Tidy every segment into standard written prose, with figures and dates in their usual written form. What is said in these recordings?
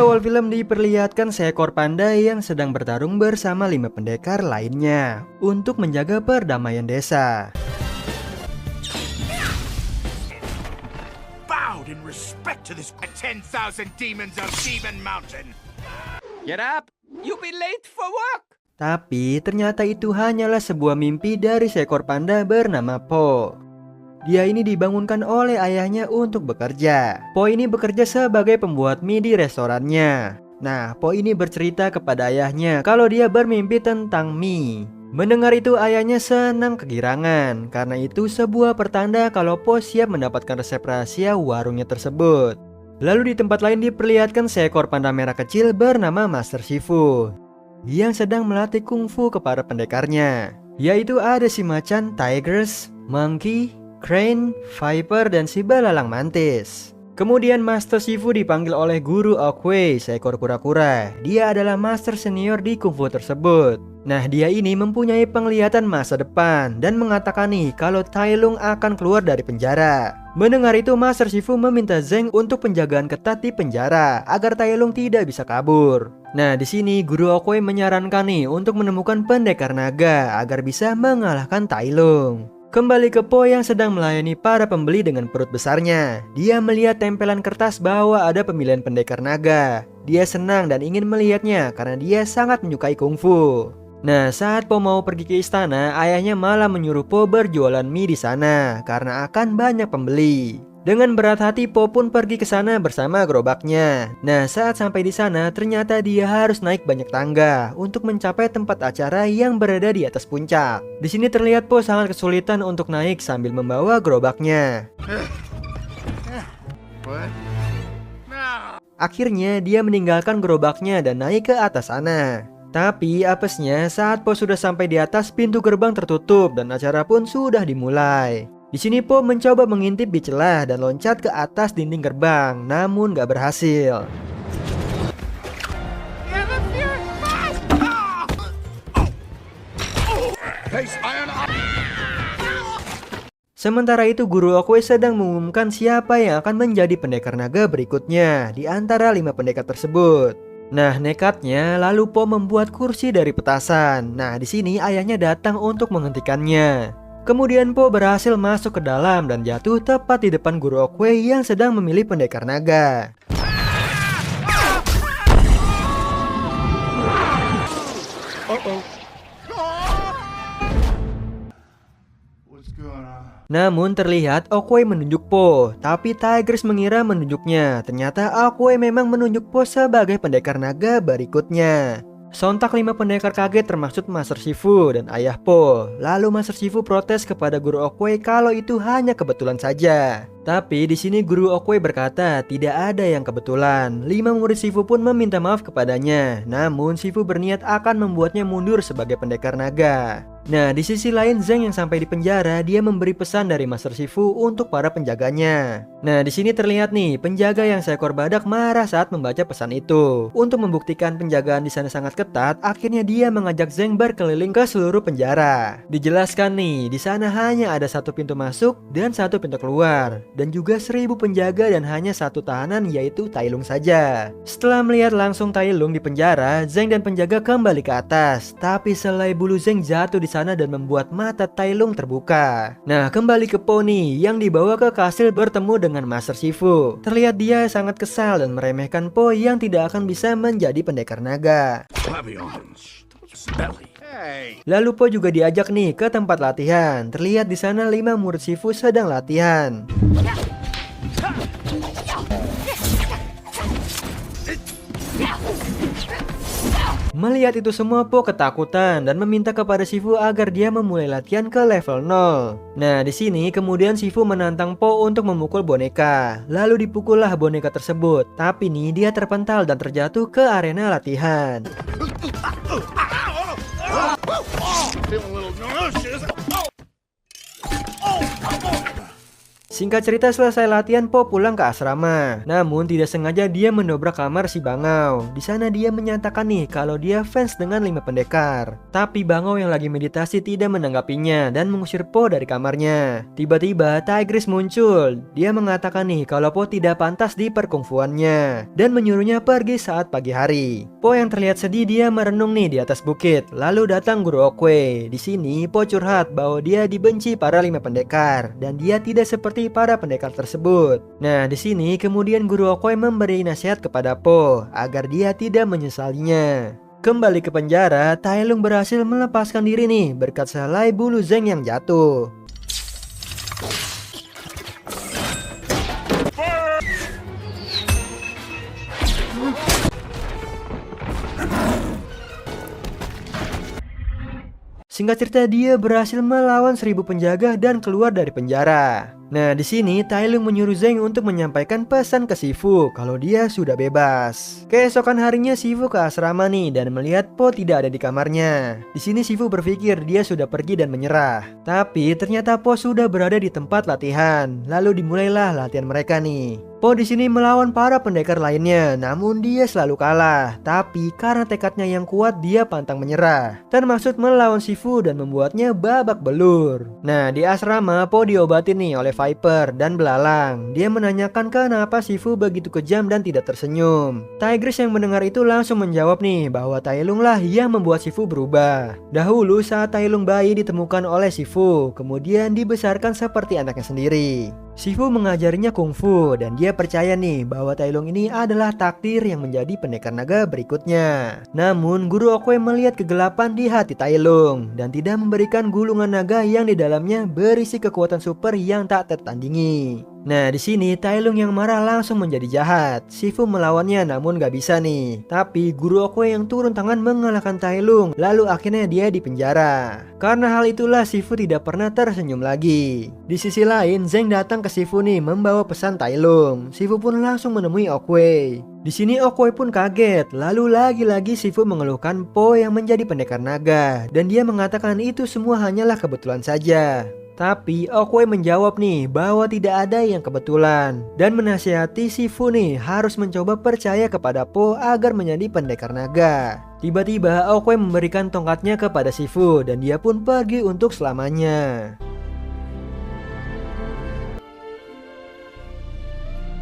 awal film diperlihatkan seekor panda yang sedang bertarung bersama 5 pendekar lainnya untuk menjaga perdamaian desa. Bowed in respect to this 10,000 demons of Demon Mountain. Get up! You'll be late for work! Tapi ternyata itu hanyalah sebuah mimpi dari seekor panda bernama Po. Dia ini dibangunkan oleh ayahnya untuk bekerja. Po ini bekerja sebagai pembuat mie di restorannya. Nah, Po ini bercerita kepada ayahnya kalau dia bermimpi tentang mie. Mendengar itu ayahnya senang kegirangan, karena itu sebuah pertanda kalau Po siap mendapatkan resep rahasia warungnya tersebut. Lalu di tempat lain diperlihatkan seekor panda merah kecil bernama Master Shifu yang sedang melatih kungfu kepada pendekarnya, yaitu ada si macan, tigers, monkey, crane, viper, dan si belalang mantis. Kemudian Master Shifu dipanggil oleh Guru Oogway, seekor kura-kura. Dia adalah master senior di kungfu tersebut. Nah, dia ini mempunyai penglihatan masa depan dan mengatakan nih kalau Tai Lung akan keluar dari penjara. Mendengar itu, Master Shifu meminta Zeng untuk penjagaan ketat di penjara agar Tai Lung tidak bisa kabur. Nah, di sini Guru Oogway menyarankan nih untuk menemukan pendekar naga agar bisa mengalahkan Tai Lung. Kembali ke Po yang sedang melayani para pembeli dengan perut besarnya. Dia melihat tempelan kertas bahwa ada pemilihan pendekar naga. Dia senang dan ingin melihatnya karena dia sangat menyukai kungfu. Nah, saat Po mau pergi ke istana, ayahnya malah menyuruh Po berjualan mie di sana karena akan banyak pembeli. Dengan berat hati, Po pun pergi ke sana bersama gerobaknya. Nah, saat sampai di sana, ternyata dia harus naik banyak tangga untuk mencapai tempat acara yang berada di atas puncak. Di sini terlihat Po sangat kesulitan untuk naik sambil membawa gerobaknya. Akhirnya dia meninggalkan gerobaknya dan naik ke atas sana. Tapi apesnya saat Po sudah sampai di atas, pintu gerbang tertutup dan acara pun sudah dimulai. Di sini Po mencoba mengintip di celah dan loncat ke atas dinding gerbang, namun gak berhasil. Sementara itu Guru Oogway sedang mengumumkan siapa yang akan menjadi pendekar naga berikutnya di antara 5 pendekar tersebut. Nah, nekatnya lalu Po membuat kursi dari petasan. Nah, di sini ayahnya datang untuk menghentikannya. Kemudian Po berhasil masuk ke dalam dan jatuh tepat di depan Guru Oogway yang sedang memilih pendekar naga. Namun terlihat Oogway menunjuk Po, tapi Tigers mengira menunjuknya. Ternyata Oogway memang menunjuk Po sebagai pendekar naga berikutnya. Sontak 5 pendekar kaget termasuk Master Shifu dan ayah Po. Lalu Master Shifu protes kepada Guru Oogway kalau itu hanya kebetulan saja. Tapi di sini Guru Oogway berkata tidak ada yang kebetulan. 5 murid Shifu pun meminta maaf kepadanya. Namun Shifu berniat akan membuatnya mundur sebagai pendekar naga. Nah, di sisi lain Zeng yang sampai di penjara, dia memberi pesan dari Master Shifu untuk para penjaganya. Nah, di sini terlihat nih penjaga yang seekor badak marah saat membaca pesan itu. Untuk membuktikan penjagaan di sana sangat ketat, akhirnya dia mengajak Zeng berkeliling ke seluruh penjara. Dijelaskan nih, di sana hanya ada 1 pintu masuk dan 1 pintu keluar, dan juga 1000 penjaga dan hanya 1 tahanan, yaitu Tai Lung saja. Setelah melihat langsung Tai Lung di penjara, Zeng dan penjaga kembali ke atas. Tapi selai bulu Zeng jatuh di sana dan membuat mata Tai Lung terbuka. Nah, kembali ke Po nih yang dibawa ke kastil bertemu dengan Master Shifu. Terlihat dia sangat kesal dan meremehkan Po yang tidak akan bisa menjadi pendekar naga. Lalu Po juga diajak nih ke tempat latihan. Terlihat di sana 5 murid Shifu sedang latihan. Melihat itu semua, Po ketakutan dan meminta kepada Shifu agar dia memulai latihan ke level 0. Nah, di sini kemudian Shifu menantang Po untuk memukul boneka. Lalu dipukullah boneka tersebut. Tapi nih dia terpental dan terjatuh ke arena latihan. Singkat cerita, selesai latihan, Po pulang ke asrama. Namun tidak sengaja dia mendobrak kamar si Bangau. Di sana dia menyatakan nih kalau dia fans dengan 5 pendekar. Tapi Bangau yang lagi meditasi tidak menanggapinya dan mengusir Po dari kamarnya. Tiba-tiba Tigris muncul. Dia mengatakan nih kalau Po tidak pantas di perkungfuannya dan menyuruhnya pergi saat pagi hari. Po yang terlihat sedih, dia merenung nih di atas bukit. Lalu datang Guru Oogway. Di sini Po curhat bahwa dia dibenci para 5 pendekar dan dia tidak seperti para pendekar tersebut. Nah, di sini kemudian Guru Oogway memberi nasihat kepada Po agar dia tidak menyesalinya. Kembali ke penjara, Tai Lung berhasil melepaskan diri nih berkat sehelai bulu Zeng yang jatuh. Singkat cerita, dia berhasil melawan 1000 penjaga dan keluar dari penjara. Nah, di sini Tai Lung menyuruh Zeng untuk menyampaikan pesan ke Shifu kalau dia sudah bebas. Keesokan harinya Shifu ke asrama nih dan melihat Po tidak ada di kamarnya. Di sini Shifu berpikir dia sudah pergi dan menyerah. Tapi ternyata Po sudah berada di tempat latihan. Lalu dimulailah latihan mereka nih. Po di sini melawan para pendekar lainnya, namun dia selalu kalah. Tapi karena tekadnya yang kuat, dia pantang menyerah. Termasuk melawan Shifu dan membuatnya babak belur. Nah, di asrama Po diobatin nih oleh Viper dan Belalang. Dia menanyakan kenapa Shifu begitu kejam dan tidak tersenyum. Tigris yang mendengar itu langsung menjawab nih bahwa Tai Lung lah yang membuat Shifu berubah. Dahulu saat Tai Lung bayi ditemukan oleh Shifu, kemudian dibesarkan seperti anaknya sendiri. Shifu mengajarinya kungfu dan dia percaya nih bahwa Tai Lung ini adalah takdir yang menjadi pendekar naga berikutnya. Namun Guru Oogway melihat kegelapan di hati Tai Lung dan tidak memberikan gulungan naga yang di dalamnya berisi kekuatan super yang tak tertandingi. Nah, di sini Tai Lung yang marah langsung menjadi jahat. Shifu melawannya namun gak bisa nih. Tapi Guru Oogway yang turun tangan mengalahkan Tai Lung. Lalu akhirnya dia dipenjara. Karena hal itulah Shifu tidak pernah tersenyum lagi. Di sisi lain, Zeng datang ke Shifu nih membawa pesan Tai Lung. Shifu pun langsung menemui Oogway. Di sini Oogway pun kaget. Lalu lagi-lagi Shifu mengeluhkan Po yang menjadi pendekar naga dan dia mengatakan itu semua hanyalah kebetulan saja. Tapi Oogway menjawab nih bahwa tidak ada yang kebetulan dan menasihati Shifu nih harus mencoba percaya kepada Po agar menjadi pendekar naga. Tiba-tiba Oogway memberikan tongkatnya kepada Shifu dan dia pun pergi untuk selamanya.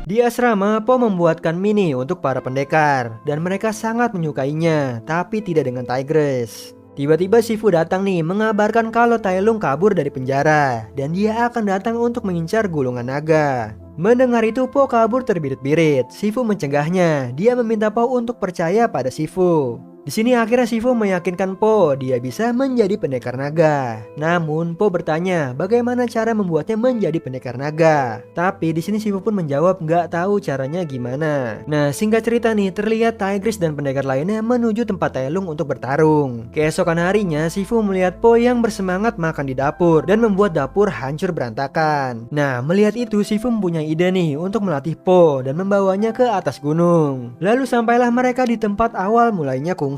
Di asrama, Po membuatkan mini untuk para pendekar dan mereka sangat menyukainya, tapi tidak dengan Tigris. Tiba-tiba Shifu datang nih mengabarkan kalau Tai Lung kabur dari penjara dan dia akan datang untuk mengincar gulungan naga. Mendengar itu Po kabur terbirit-birit. Shifu mencegahnya. Dia meminta Po untuk percaya pada Shifu. Di sini akhirnya Shifu meyakinkan Po dia bisa menjadi pendekar naga. Namun Po bertanya bagaimana cara membuatnya menjadi pendekar naga. Tapi di sini Shifu pun menjawab nggak tahu caranya gimana. Nah, singkat cerita nih, terlihat Tigris dan pendekar lainnya menuju tempat Tai Lung untuk bertarung. Keesokan harinya Shifu melihat Po yang bersemangat makan di dapur dan membuat dapur hancur berantakan. Nah, melihat itu Shifu mempunyai ide nih untuk melatih Po dan membawanya ke atas gunung. Lalu sampailah mereka di tempat awal mulainya kungfu.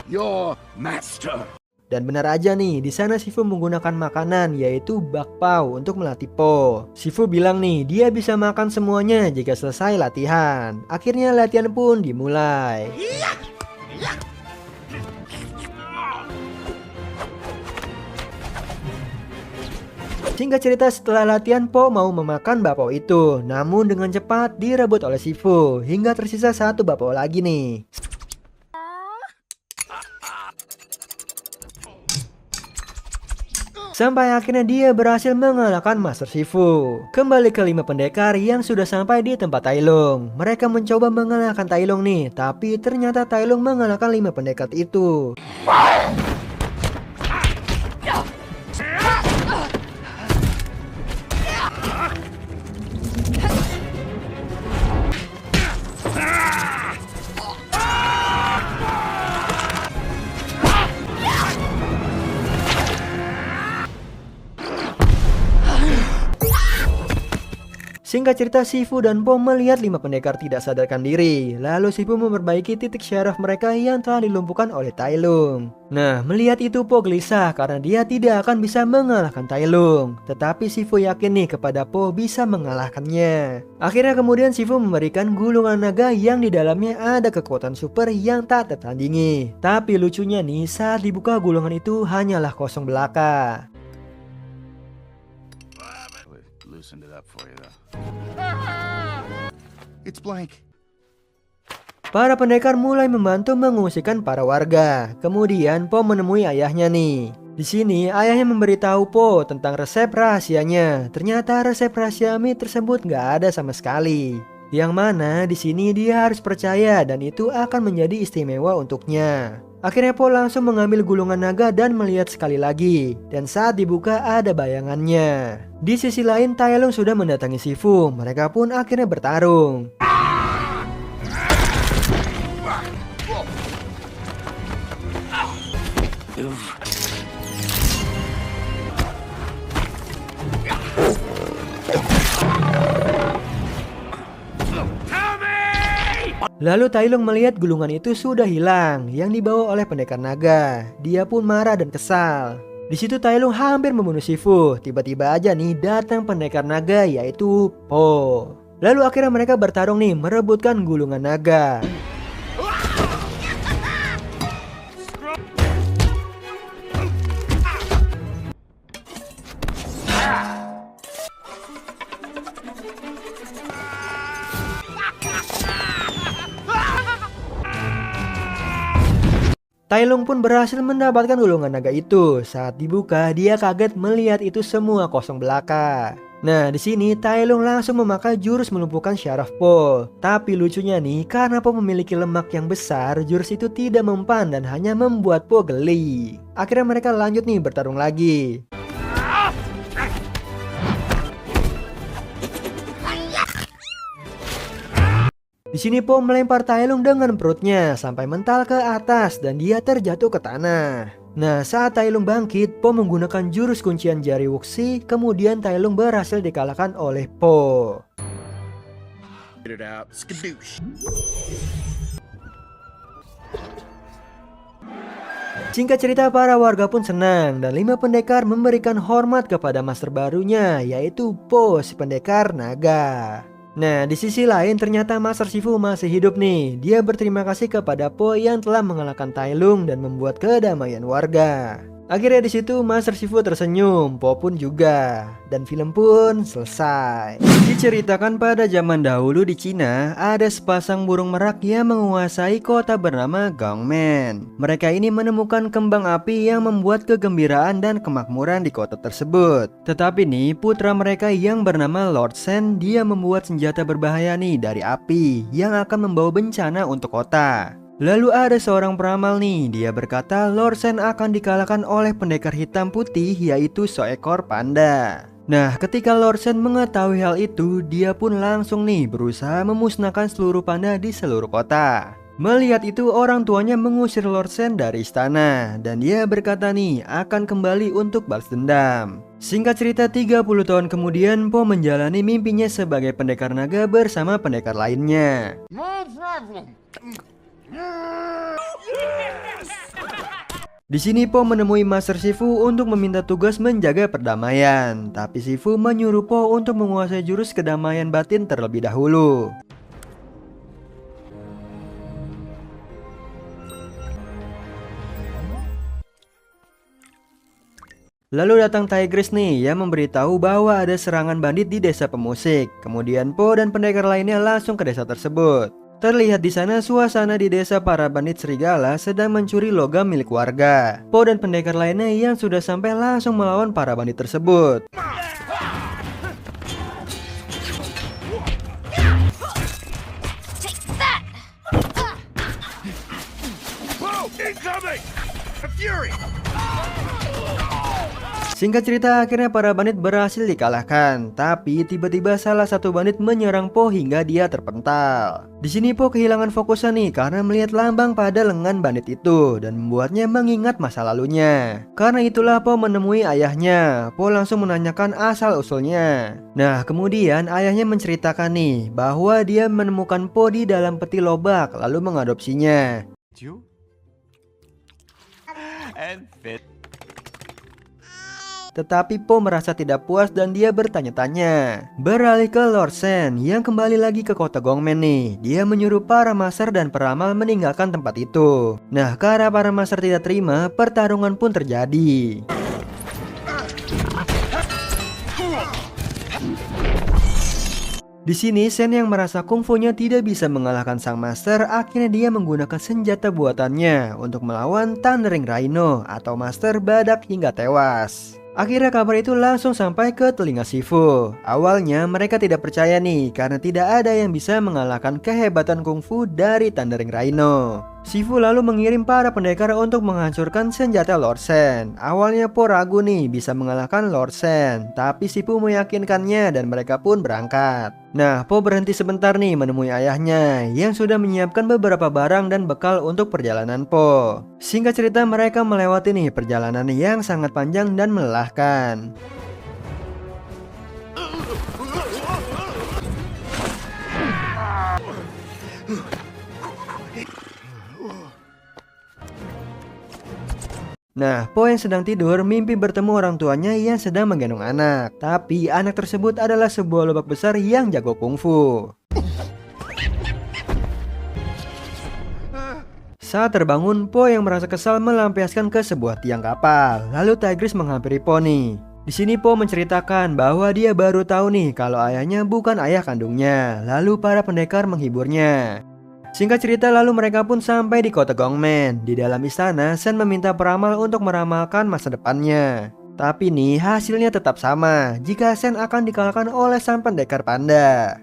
Your master. Dan benar aja nih, di sana Shifu menggunakan makanan yaitu bakpao untuk melatih Po. Shifu bilang nih, dia bisa makan semuanya jika selesai latihan. Akhirnya latihan pun dimulai. Singkat cerita, setelah latihan Po mau memakan bakpao itu, namun dengan cepat direbut oleh Shifu hingga tersisa satu bakpao lagi nih. Sampai akhirnya dia berhasil mengalahkan Master Shifu. Kembali ke 5 pendekar yang sudah sampai di tempat Tai Lung. Mereka mencoba mengalahkan Tai Lung nih, tapi ternyata Tai Lung mengalahkan 5 pendekar itu. Singkat cerita, Shifu dan Po melihat 5 pendekar tidak sadarkan diri. Lalu Shifu memperbaiki titik syaraf mereka yang telah dilumpuhkan oleh Tai Lung. Nah, melihat itu Po gelisah karena dia tidak akan bisa mengalahkan Tai Lung. Tetapi Shifu yakin nih kepada Po bisa mengalahkannya. Akhirnya kemudian Shifu memberikan gulungan naga yang di dalamnya ada kekuatan super yang tak tertandingi. Tapi lucunya nih, saat dibuka gulungan itu hanyalah kosong belaka. Loosened it up for you, though. It's blank. Para pendekar mulai membantu mengungsikan para warga. Kemudian Po menemui ayahnya nih. Di sini ayahnya memberitahu Po tentang resep rahasianya. Ternyata resep rahasia mie tersebut nggak ada sama sekali. Yang mana di sini dia harus percaya dan itu akan menjadi istimewa untuknya. Akhirnya Po langsung mengambil gulungan naga dan melihat sekali lagi. Dan saat dibuka ada bayangannya. Di sisi lain Tai Lung sudah mendatangi Shifu. Mereka pun akhirnya bertarung. Lalu Tai Lung melihat gulungan itu sudah hilang yang dibawa oleh pendekar naga. Dia pun marah dan kesal. Di situ Tai Lung hampir membunuh Shifu. Tiba-tiba aja nih datang pendekar naga yaitu Po. Lalu akhirnya mereka bertarung nih merebutkan gulungan naga. Tai Lung pun berhasil mendapatkan gulungan naga itu. Saat dibuka, dia kaget melihat itu semua kosong belaka. Nah, di sini Tai Lung langsung memakai jurus melumpuhkan syaraf Po. Tapi lucunya nih, karena Po memiliki lemak yang besar, jurus itu tidak mempan dan hanya membuat Po geli. Akhirnya mereka lanjut nih bertarung lagi. Di sini Po melempar Tai Lung dengan perutnya sampai mental ke atas dan dia terjatuh ke tanah. Nah, saat Tai Lung bangkit, Po menggunakan jurus kuncian jari Wuxi, kemudian Tai Lung berhasil dikalahkan oleh Po. Get it out. Skadoosh. Singkat cerita, para warga pun senang dan 5 pendekar memberikan hormat kepada master barunya, yaitu Po, si pendekar naga. Nah, di sisi lain ternyata Master Shifu masih hidup nih. Dia berterima kasih kepada Po yang telah mengalahkan Tai Lung dan membuat kedamaian warga. Akhirnya di situ Master Shifu tersenyum, Po pun juga. Dan film pun selesai. Diceritakan pada zaman dahulu di Cina, ada sepasang burung merak yang menguasai kota bernama Gongmen. Mereka ini menemukan kembang api yang membuat kegembiraan dan kemakmuran di kota tersebut. Tetapi nih, putra mereka yang bernama Lord Shen, dia membuat senjata berbahaya nih dari api yang akan membawa bencana untuk kota. Lalu ada seorang peramal nih, dia berkata Lord Shen akan dikalahkan oleh pendekar hitam putih yaitu seekor panda. Nah, ketika Lord Shen mengetahui hal itu, dia pun langsung nih berusaha memusnahkan seluruh panda di seluruh kota. Melihat itu, orang tuanya mengusir Lord Shen dari istana dan dia berkata nih akan kembali untuk balas dendam. Singkat cerita, 30 tahun kemudian Po menjalani mimpinya sebagai pendekar naga bersama pendekar lainnya. Di sini Po menemui Master Shifu untuk meminta tugas menjaga perdamaian. Tapi Shifu menyuruh Po untuk menguasai jurus kedamaian batin terlebih dahulu. Lalu datang Tigris nih yang memberitahu bahwa ada serangan bandit di desa pemusik. Kemudian Po dan pendekar lainnya langsung ke desa tersebut. Terlihat di sana suasana di desa para bandit serigala sedang mencuri logam milik warga. Po dan pendekar lainnya yang sudah sampai langsung melawan para bandit tersebut. Singkat cerita, akhirnya para bandit berhasil dikalahkan. Tapi tiba-tiba salah satu bandit menyerang Po hingga dia terpental. Di sini Po kehilangan fokusnya nih karena melihat lambang pada lengan bandit itu dan membuatnya mengingat masa lalunya. Karena itulah Po menemui ayahnya. Po langsung menanyakan asal-usulnya. Nah, kemudian ayahnya menceritakan nih bahwa dia menemukan Po di dalam peti lobak lalu mengadopsinya. You? And fit. Tetapi Po merasa tidak puas dan dia bertanya-tanya. Beralih ke Lord Sen yang kembali lagi ke kota Gongmen nih. Dia menyuruh para master dan peramal meninggalkan tempat itu. Nah, karena para master tidak terima, pertarungan pun terjadi. Di sini Sen yang merasa kungfunya tidak bisa mengalahkan sang master, akhirnya dia menggunakan senjata buatannya untuk melawan Thundering Rhino atau master badak hingga tewas. Akhirnya kabar itu langsung sampai ke telinga Shifu. Awalnya mereka tidak percaya nih karena tidak ada yang bisa mengalahkan kehebatan kungfu dari Thundering Rhino. Shifu lalu mengirim para pendekar untuk menghancurkan senjata Lord Sen. Awalnya Po ragu nih bisa mengalahkan Lord Sen, tapi Shifu meyakinkannya dan mereka pun berangkat. Nah, Po berhenti sebentar nih menemui ayahnya yang sudah menyiapkan beberapa barang dan bekal untuk perjalanan Po. Singkat cerita, mereka melewati nih perjalanan yang sangat panjang dan melelahkan. Nah, Po yang sedang tidur mimpi bertemu orang tuanya yang sedang menggendong anak. Tapi anak tersebut adalah sebuah lobak besar yang jago kungfu. Saat terbangun, Po yang merasa kesal melampiaskan ke sebuah tiang kapal. Lalu Tigris menghampiri Po nih. Di sini Po menceritakan bahwa dia baru tahu nih kalau ayahnya bukan ayah kandungnya. Lalu para pendekar menghiburnya. Singkat cerita, lalu mereka pun sampai di kota Gongmen. Di dalam istana, Sen meminta peramal untuk meramalkan masa depannya. Tapi nih hasilnya tetap sama jika Sen akan dikalahkan oleh sang pendekar panda.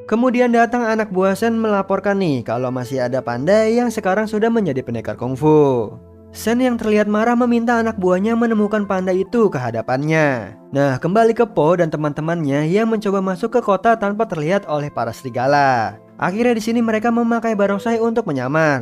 Kemudian datang anak buah Sen melaporkan nih kalau masih ada panda yang sekarang sudah menjadi pendekar kungfu. Sen yang terlihat marah meminta anak buahnya menemukan panda itu ke hadapannya. Nah, kembali ke Po dan teman-temannya yang mencoba masuk ke kota tanpa terlihat oleh para serigala. Akhirnya di sini mereka memakai barongsai untuk menyamar.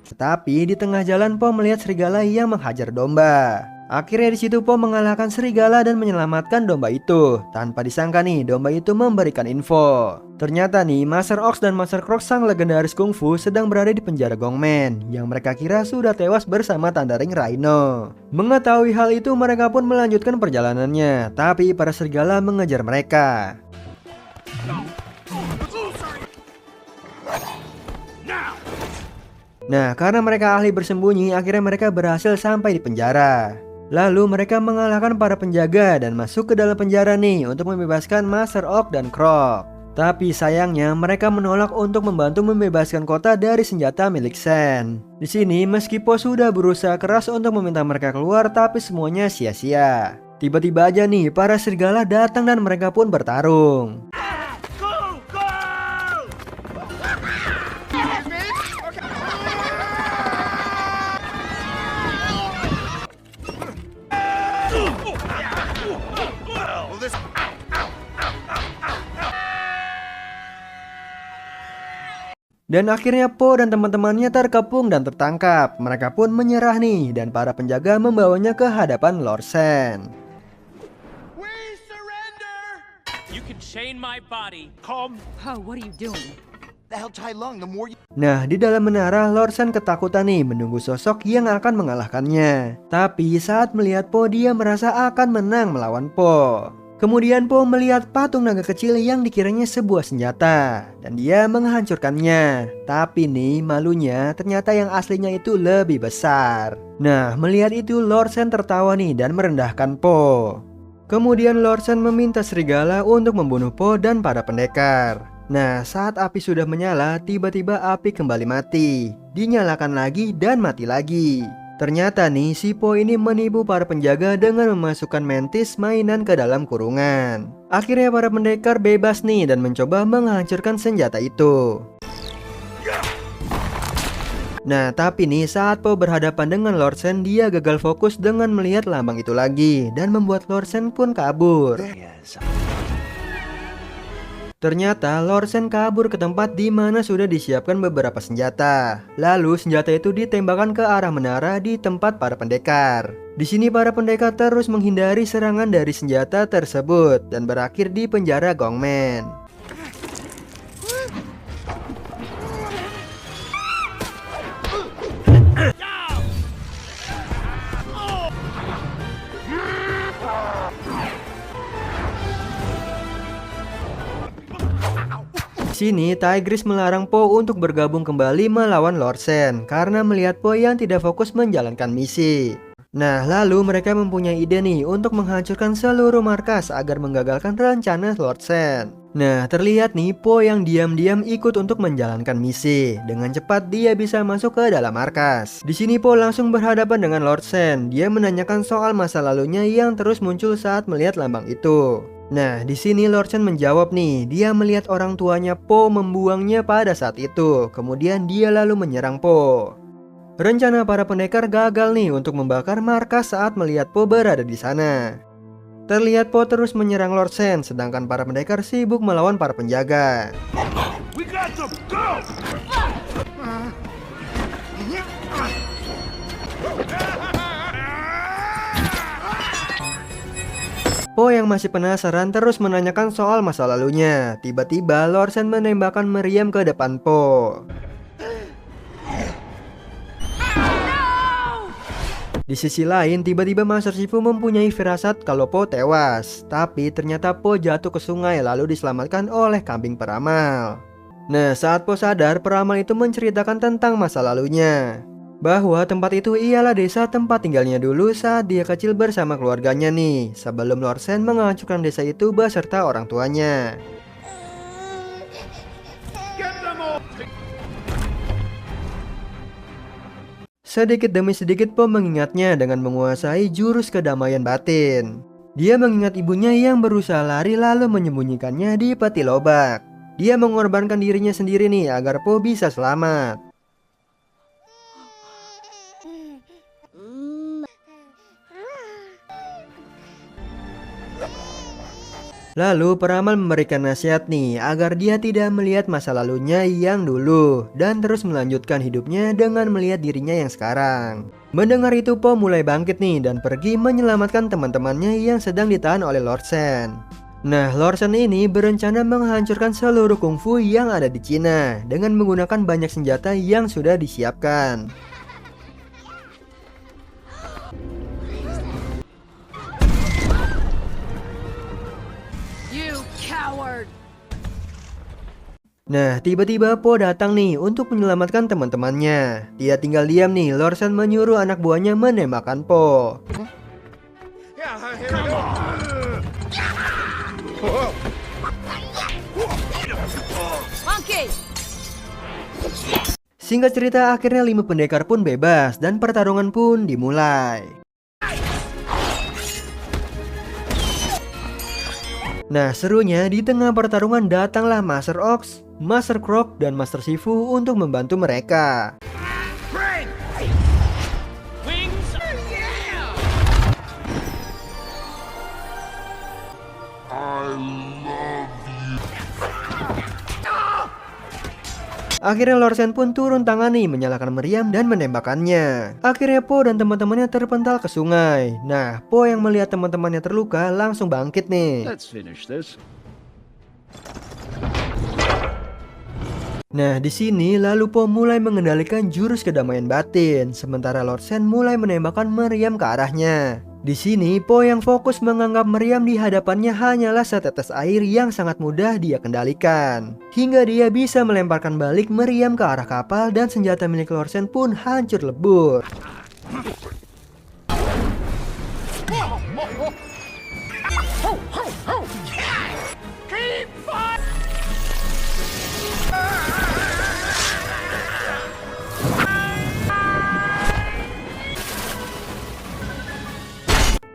Tetapi di tengah jalan Po melihat serigala yang menghajar domba. Akhirnya di situ Po mengalahkan serigala dan menyelamatkan domba itu. Tanpa disangka nih domba itu memberikan info. Ternyata nih Master Ox dan Master Croc sang legendaris kungfu sedang berada di penjara Gongmen yang mereka kira sudah tewas bersama Thundering Rhino. Mengetahui hal itu mereka pun melanjutkan perjalanannya, tapi para serigala mengejar mereka. Nah, karena mereka ahli bersembunyi, akhirnya mereka berhasil sampai di penjara. Lalu mereka mengalahkan para penjaga dan masuk ke dalam penjara nih untuk membebaskan Master Ox dan Croc. Tapi sayangnya mereka menolak untuk membantu membebaskan kota dari senjata milik Sen. Di sini meski Po sudah berusaha keras untuk meminta mereka keluar, tapi semuanya sia-sia. Tiba-tiba aja nih para serigala datang dan mereka pun bertarung. Dan akhirnya Po dan teman-temannya terkepung dan tertangkap. Mereka pun menyerah nih dan para penjaga membawanya ke hadapan Lord Sen. We surrender! You can chain my body. Calm. Oh, what are you doing? The hell, Tai Lung, the more you... Nah, di dalam menara Lord Sen ketakutan nih menunggu sosok yang akan mengalahkannya. Tapi saat melihat Po, dia merasa akan menang melawan Po. Kemudian Po melihat patung naga kecil yang dikiranya sebuah senjata dan dia menghancurkannya. Tapi nih malunya ternyata yang aslinya itu lebih besar. Nah, melihat itu Lord Sen tertawa nih dan merendahkan Po. Kemudian Lord Sen meminta serigala untuk membunuh Po dan para pendekar. Nah, saat api sudah menyala, tiba-tiba api kembali mati. Dinyalakan lagi dan mati lagi. Ternyata nih si Po ini menipu para penjaga dengan memasukkan mantis mainan ke dalam kurungan. Akhirnya para pendekar bebas nih dan mencoba menghancurkan senjata itu. Nah, tapi nih saat Po berhadapan dengan Lord Sen, dia gagal fokus dengan melihat lambang itu lagi dan membuat Lord Sen pun kabur. Ternyata Lord Sen kabur ke tempat di mana sudah disiapkan beberapa senjata. Lalu senjata itu ditembakkan ke arah menara di tempat para pendekar. Di sini para pendekar terus menghindari serangan dari senjata tersebut dan berakhir di penjara Gongmen. Di sini Tigris melarang Po untuk bergabung kembali melawan Lord Sen karena melihat Po yang tidak fokus menjalankan misi. Nah, lalu mereka mempunyai ide nih untuk menghancurkan seluruh markas agar menggagalkan rencana Lord Sen. Nah, terlihat nih Po yang diam-diam ikut untuk menjalankan misi. Dengan cepat dia bisa masuk ke dalam markas. Di sini Po langsung berhadapan dengan Lord Sen. Dia menanyakan soal masa lalunya yang terus muncul saat melihat lambang itu. Nah, di sini Lord Sen menjawab nih, dia melihat orang tuanya Po membuangnya pada saat itu. Kemudian dia lalu menyerang Po. Rencana para pendekar gagal nih untuk membakar markas saat melihat Po berada di sana. Terlihat Po terus menyerang Lord Sen, sedangkan para pendekar sibuk melawan para penjaga. We got them! Go! Po yang masih penasaran terus menanyakan soal masa lalunya. Tiba-tiba Lord Sen menembakkan meriam ke depan Po. Di sisi lain, tiba-tiba Master Shifu mempunyai firasat kalau Po tewas. Tapi ternyata Po jatuh ke sungai lalu diselamatkan oleh kambing peramal. Nah, saat Po sadar, peramal itu menceritakan tentang masa lalunya. Bahwa tempat itu ialah desa tempat tinggalnya dulu saat dia kecil bersama keluarganya nih. Sebelum Lord Sen menghancurkan desa itu beserta orang tuanya. Sedikit demi sedikit Po mengingatnya dengan menguasai jurus kedamaian batin. Dia mengingat ibunya yang berusaha lari lalu menyembunyikannya di peti lobak. Dia mengorbankan dirinya sendiri nih agar Po bisa selamat. Lalu peramal memberikan nasihat nih agar dia tidak melihat masa lalunya yang dulu dan terus melanjutkan hidupnya dengan melihat dirinya yang sekarang. Mendengar itu Po mulai bangkit nih dan pergi menyelamatkan teman-temannya yang sedang ditahan oleh Lord Sen. Nah, Lord Sen ini berencana menghancurkan seluruh kungfu yang ada di Cina dengan menggunakan banyak senjata yang sudah disiapkan. Nah, tiba-tiba Po datang nih untuk menyelamatkan teman-temannya. Dia tinggal diam nih, Lord Sen menyuruh anak buahnya menembakkan Po. Singkat cerita, akhirnya 5 pendekar pun bebas dan pertarungan pun dimulai. Nah, serunya di tengah pertarungan datanglah Master Ox, Master Croc, dan Master Shifu untuk membantu mereka. Wings. Akhirnya Lord Sen pun turun tangan nih menyalakan meriam dan menembakkannya. Akhirnya Po dan teman-temannya terpental ke sungai. Nah, Po yang melihat teman-temannya terluka langsung bangkit nih. Let's finish this. Nah, di sini lalu Po mulai mengendalikan jurus kedamaian batin, sementara Lord Sen mulai menembakkan meriam ke arahnya. Di sini Po yang fokus menganggap meriam di hadapannya hanyalah setetes air yang sangat mudah dia kendalikan. Hingga dia bisa melemparkan balik meriam ke arah kapal dan senjata milik Lord Sen pun hancur lebur.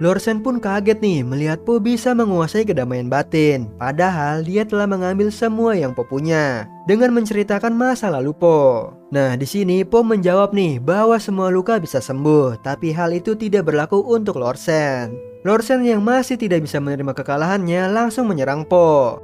Lord Sen pun kaget nih melihat Po bisa menguasai kedamaian batin. Padahal dia telah mengambil semua yang Po punya dengan menceritakan masa lalu Po. Nah, di sini Po menjawab nih bahwa semua luka bisa sembuh, tapi hal itu tidak berlaku untuk Lord Sen. Lord Sen yang masih tidak bisa menerima kekalahannya langsung menyerang Po.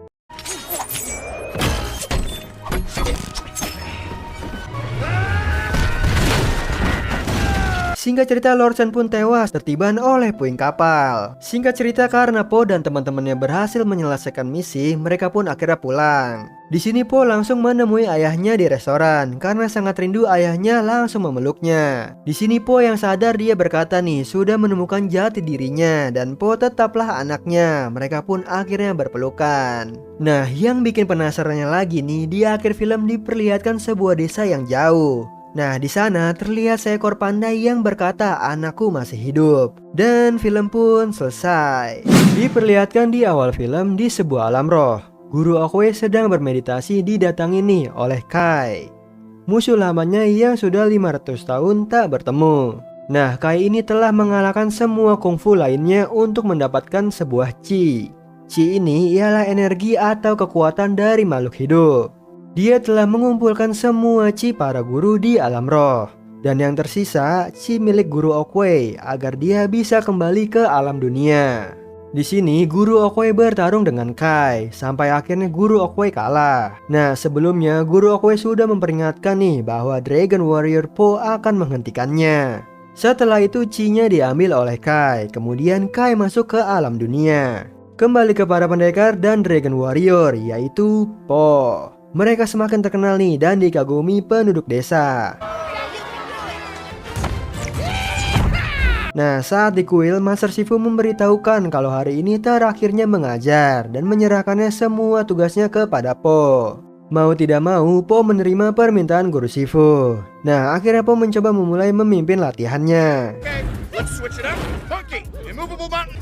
Singkat cerita, Lord Sen pun tewas tertiban oleh puing kapal. Singkat cerita, karena Po dan teman-temannya berhasil menyelesaikan misi, mereka pun akhirnya pulang. Di sini Po langsung menemui ayahnya di restoran karena sangat rindu ayahnya langsung memeluknya. Di sini Po yang sadar, dia berkata nih sudah menemukan jati dirinya dan Po tetaplah anaknya. Mereka pun akhirnya berpelukan. Nah, yang bikin penasarannya lagi nih, di akhir film diperlihatkan sebuah desa yang jauh. Nah, di sana terlihat seekor panda yang berkata anakku masih hidup. Dan film pun selesai. Diperlihatkan di awal film di sebuah alam roh. Guru Okwei sedang bermeditasi didatangi nih oleh Kai, musuh lamanya yang sudah 500 tahun tak bertemu. Nah, Kai ini telah mengalahkan semua kungfu lainnya untuk mendapatkan sebuah Qi. Qi ini ialah energi atau kekuatan dari makhluk hidup. Dia telah mengumpulkan semua Qi para guru di alam roh. Dan yang tersisa Qi milik Guru Okwei agar dia bisa kembali ke alam dunia. Di sini Guru Okwei bertarung dengan Kai sampai akhirnya Guru Okwei kalah. Nah, sebelumnya Guru Okwei sudah memperingatkan nih bahwa Dragon Warrior Po akan menghentikannya. Setelah itu Qi-nya diambil oleh Kai. Kemudian Kai masuk ke alam dunia. Kembali ke para pendekar dan Dragon Warrior, yaitu Po. Mereka semakin terkenal nih dan dikagumi penduduk desa. Nah, saat di kuil, Master Shifu memberitahukan kalau hari ini terakhirnya mengajar dan menyerahkannya semua tugasnya kepada Po. Mau tidak mau, Po menerima permintaan Guru Shifu. Nah, akhirnya Po mencoba memulai memimpin latihannya. Okay, let's switch it up. Funky, immovable mountain.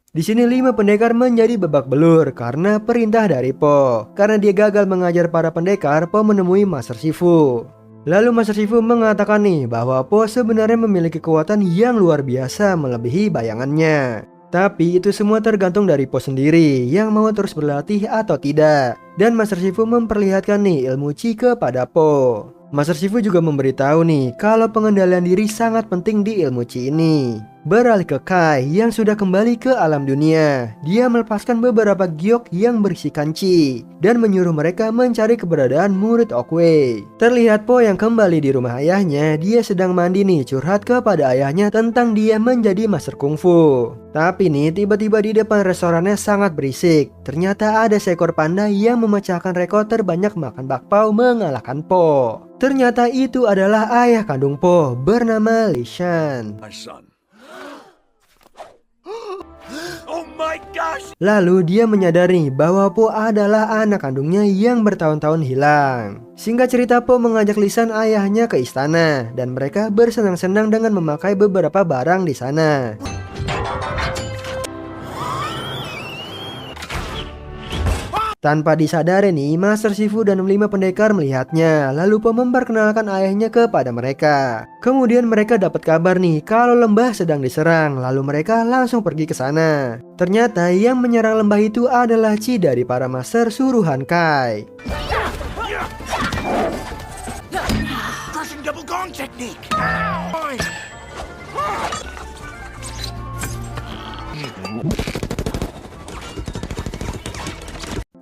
Di sini 5 pendekar menjadi babak belur karena perintah dari Po. Karena dia gagal mengajar para pendekar, Po menemui Master Shifu. Lalu Master Shifu mengatakan nih bahwa Po sebenarnya memiliki kekuatan yang luar biasa melebihi bayangannya. Tapi itu semua tergantung dari Po sendiri yang mau terus berlatih atau tidak. Dan Master Shifu memperlihatkan nih ilmu Qi kepada Po. Master Shifu juga memberitahu nih kalau pengendalian diri sangat penting di ilmu Qi ini. Beralih ke Kai yang sudah kembali ke alam dunia. Dia melepaskan beberapa giok yang berisikan Qi dan menyuruh mereka mencari keberadaan murid Okwei. Terlihat Po yang kembali di rumah ayahnya. Dia sedang mandi nih, curhat kepada ayahnya tentang dia menjadi master kungfu. Tapi nih tiba-tiba di depan restorannya sangat berisik. Ternyata ada seekor panda yang memecahkan rekor terbanyak makan bakpao mengalahkan Po. Ternyata itu adalah ayah kandung Po bernama Li Shan. My son. Oh my gosh! Lalu dia menyadari bahwa Po adalah anak kandungnya yang bertahun-tahun hilang. Singkat cerita, Po mengajak Li Shan ayahnya ke istana dan mereka bersenang-senang dengan memakai beberapa barang di sana. Tanpa disadari nih, Master Shifu dan 5 pendekar melihatnya. Lalu Po memperkenalkan ayahnya kepada mereka. Kemudian mereka dapat kabar nih kalau lembah sedang diserang. Lalu mereka langsung pergi ke sana. Ternyata yang menyerang lembah itu adalah Qi dari para master suruhan Kai. Crushing double gong technique.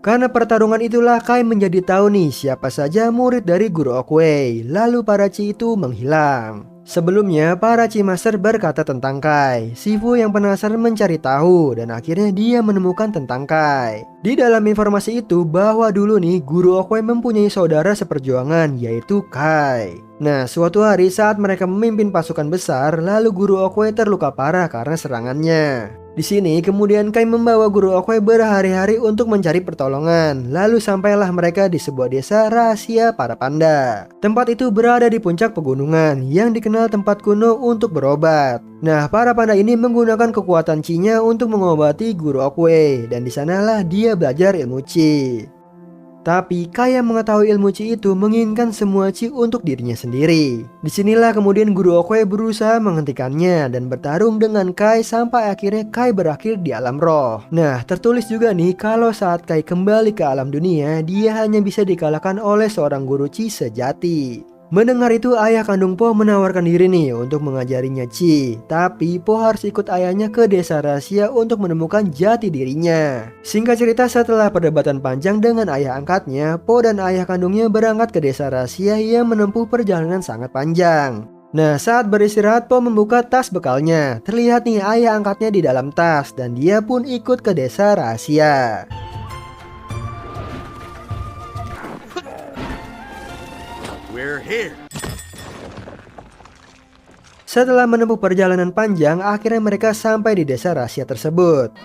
Karena pertarungan itulah Kai menjadi tahu nih siapa saja murid dari Guru Okwei. Lalu para Qi itu menghilang. Sebelumnya para Qi Master berkata tentang Kai. Shifu yang penasaran mencari tahu dan akhirnya dia menemukan tentang Kai. Di dalam informasi itu bahwa dulu nih Guru Okwei mempunyai saudara seperjuangan yaitu Kai. Nah, suatu hari saat mereka memimpin pasukan besar, lalu Guru Okwei terluka parah karena serangannya. Di sini kemudian Kai membawa Guru Okwei berhari-hari untuk mencari pertolongan. Lalu sampailah mereka di sebuah desa rahasia para panda. Tempat itu berada di puncak pegunungan yang dikenal tempat kuno untuk berobat. Nah, para panda ini menggunakan kekuatan Qi-nya untuk mengobati Guru Okwei dan di sanalah dia belajar ilmu Qi. Tapi Kai yang mengetahui ilmu Chi itu menginginkan semua Chi untuk dirinya sendiri. Disinilah kemudian Guru Okoye berusaha menghentikannya dan bertarung dengan Kai sampai akhirnya Kai berakhir di alam roh. Nah, tertulis juga nih kalau saat Kai kembali ke alam dunia, dia hanya bisa dikalahkan oleh seorang guru Chi sejati. Mendengar itu, ayah kandung Po menawarkan diri nih untuk mengajarinya Chi. Tapi Po harus ikut ayahnya ke desa rahasia untuk menemukan jati dirinya. Singkat cerita, setelah perdebatan panjang dengan ayah angkatnya, Po dan ayah kandungnya berangkat ke desa rahasia yang menempuh perjalanan sangat panjang. Nah, saat beristirahat, Po membuka tas bekalnya. Terlihat nih ayah angkatnya di dalam tas dan dia pun ikut ke desa rahasia. We're here. Setelah menempuh perjalanan panjang, akhirnya mereka sampai di desa rahasia tersebut.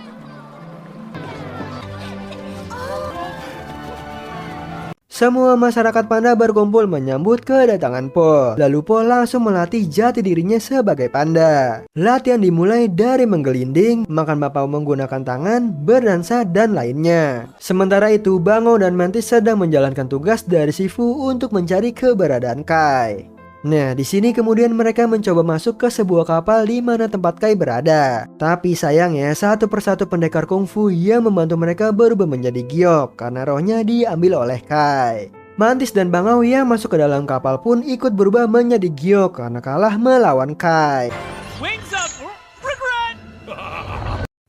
Semua masyarakat panda berkumpul menyambut kedatangan Po. Lalu Po langsung melatih jati dirinya sebagai panda. Latihan dimulai dari menggelinding, makan bapau menggunakan tangan, berdansa, dan lainnya. Sementara itu, Bango dan Mantis sedang menjalankan tugas dari Shifu untuk mencari keberadaan Kai. Nah, di sini kemudian mereka mencoba masuk ke sebuah kapal di mana tempat Kai berada. Tapi sayangnya satu persatu pendekar kungfu yang membantu mereka berubah menjadi giok karena rohnya diambil oleh Kai. Mantis dan Bangau yang masuk ke dalam kapal pun ikut berubah menjadi giok karena kalah melawan Kai. Wings up! Regret!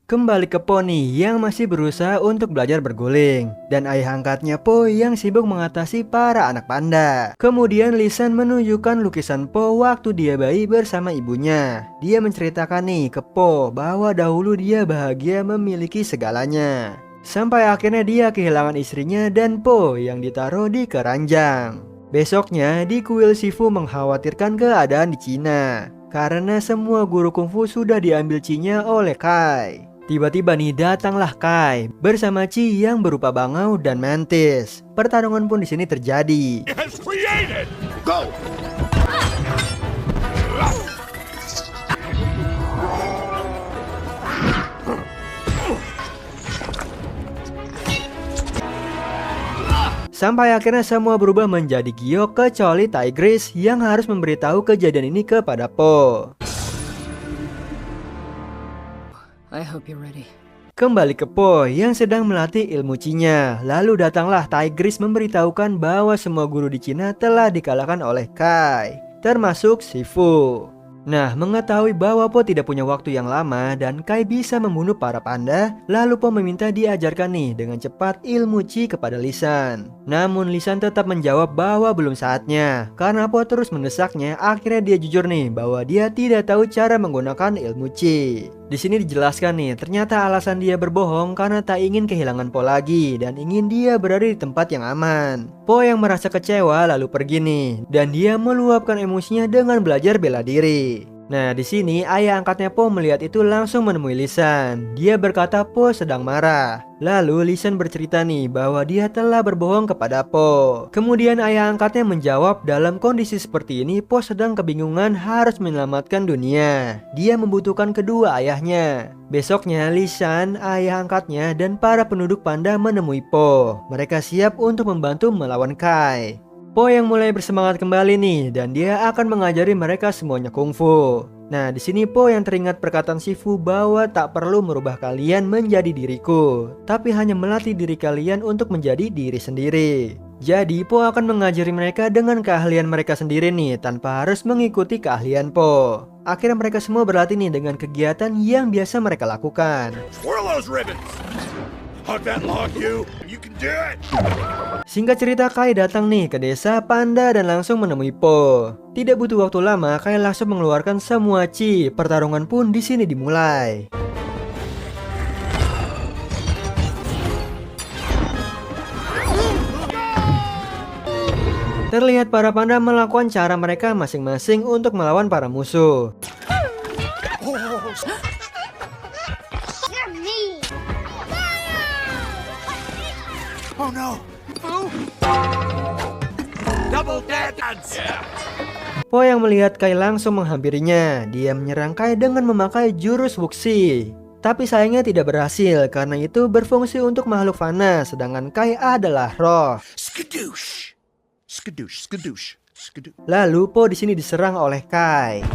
Kembali ke Po nih yang masih berusaha untuk belajar berguling, dan ayah angkatnya Po yang sibuk mengatasi para anak panda. Kemudian Lisan menunjukkan lukisan Po waktu dia bayi bersama ibunya. Dia menceritakan nih ke Po bahwa dahulu dia bahagia memiliki segalanya. Sampai akhirnya dia kehilangan istrinya dan Po yang ditaruh di keranjang. Besoknya di kuil Shifu mengkhawatirkan keadaan di Cina karena semua guru kungfu sudah diambil Chi-nya oleh Kai. Tiba-tiba nih datanglah Kai bersama Chi yang berupa Bangau dan Mantis. Pertarungan pun di sini terjadi. It has created. Go. Sampai akhirnya semua berubah menjadi giok kecuali Tigris yang harus memberitahu kejadian ini kepada Po. I hope you're ready. Kembali ke Po yang sedang melatih ilmu Chi-nya. Lalu datanglah Tigris memberitahukan bahwa semua guru di Cina telah dikalahkan oleh Kai, termasuk Shifu. Nah, mengetahui bahwa Po tidak punya waktu yang lama dan Kai bisa membunuh para panda, lalu Po meminta diajarkan nih dengan cepat ilmu Chi kepada Lisan. Namun Lisan tetap menjawab bahwa belum saatnya. Karena Po terus mendesaknya, akhirnya dia jujur nih bahwa dia tidak tahu cara menggunakan ilmu Chi. Di sini dijelaskan nih, ternyata alasan dia berbohong karena tak ingin kehilangan Po lagi dan ingin dia berada di tempat yang aman. Po yang merasa kecewa lalu pergi nih, dan dia meluapkan emosinya dengan belajar bela diri. Nah, di sini ayah angkatnya Po melihat itu langsung menemui Lisan. Dia berkata Po sedang marah. Lalu Lisan bercerita nih bahwa dia telah berbohong kepada Po. Kemudian ayah angkatnya menjawab dalam kondisi seperti ini Po sedang kebingungan harus menyelamatkan dunia. Dia membutuhkan kedua ayahnya. Besoknya Lisan, ayah angkatnya, dan para penduduk panda menemui Po. Mereka siap untuk membantu melawan Kai. Po yang mulai bersemangat kembali nih dan dia akan mengajari mereka semuanya kungfu. Nah, di sini Po yang teringat perkataan Shifu bahwa tak perlu merubah kalian menjadi diriku, tapi hanya melatih diri kalian untuk menjadi diri sendiri. Jadi Po akan mengajari mereka dengan keahlian mereka sendiri nih tanpa harus mengikuti keahlian Po. Akhirnya mereka semua berlatih nih dengan kegiatan yang biasa mereka lakukan. Swirl those ribbons. Hug that log, you. You can do it. Singkat cerita, Kai datang nih ke desa panda dan langsung menemui Po. Tidak butuh waktu lama, Kai langsung mengeluarkan semua Chi. Pertarungan pun di sini dimulai. Terlihat para panda melakukan cara mereka masing-masing untuk melawan para musuh. Oh no. Double dance. Po yang melihat Kai langsung menghampirinya. Dia menyerang Kai dengan memakai jurus Wuxi. Tapi sayangnya tidak berhasil karena itu berfungsi untuk makhluk fana, sedangkan Kai adalah roh. Skadoosh! Skadoosh, skadoosh, skadoosh. Lalu Po di sini diserang oleh Kai.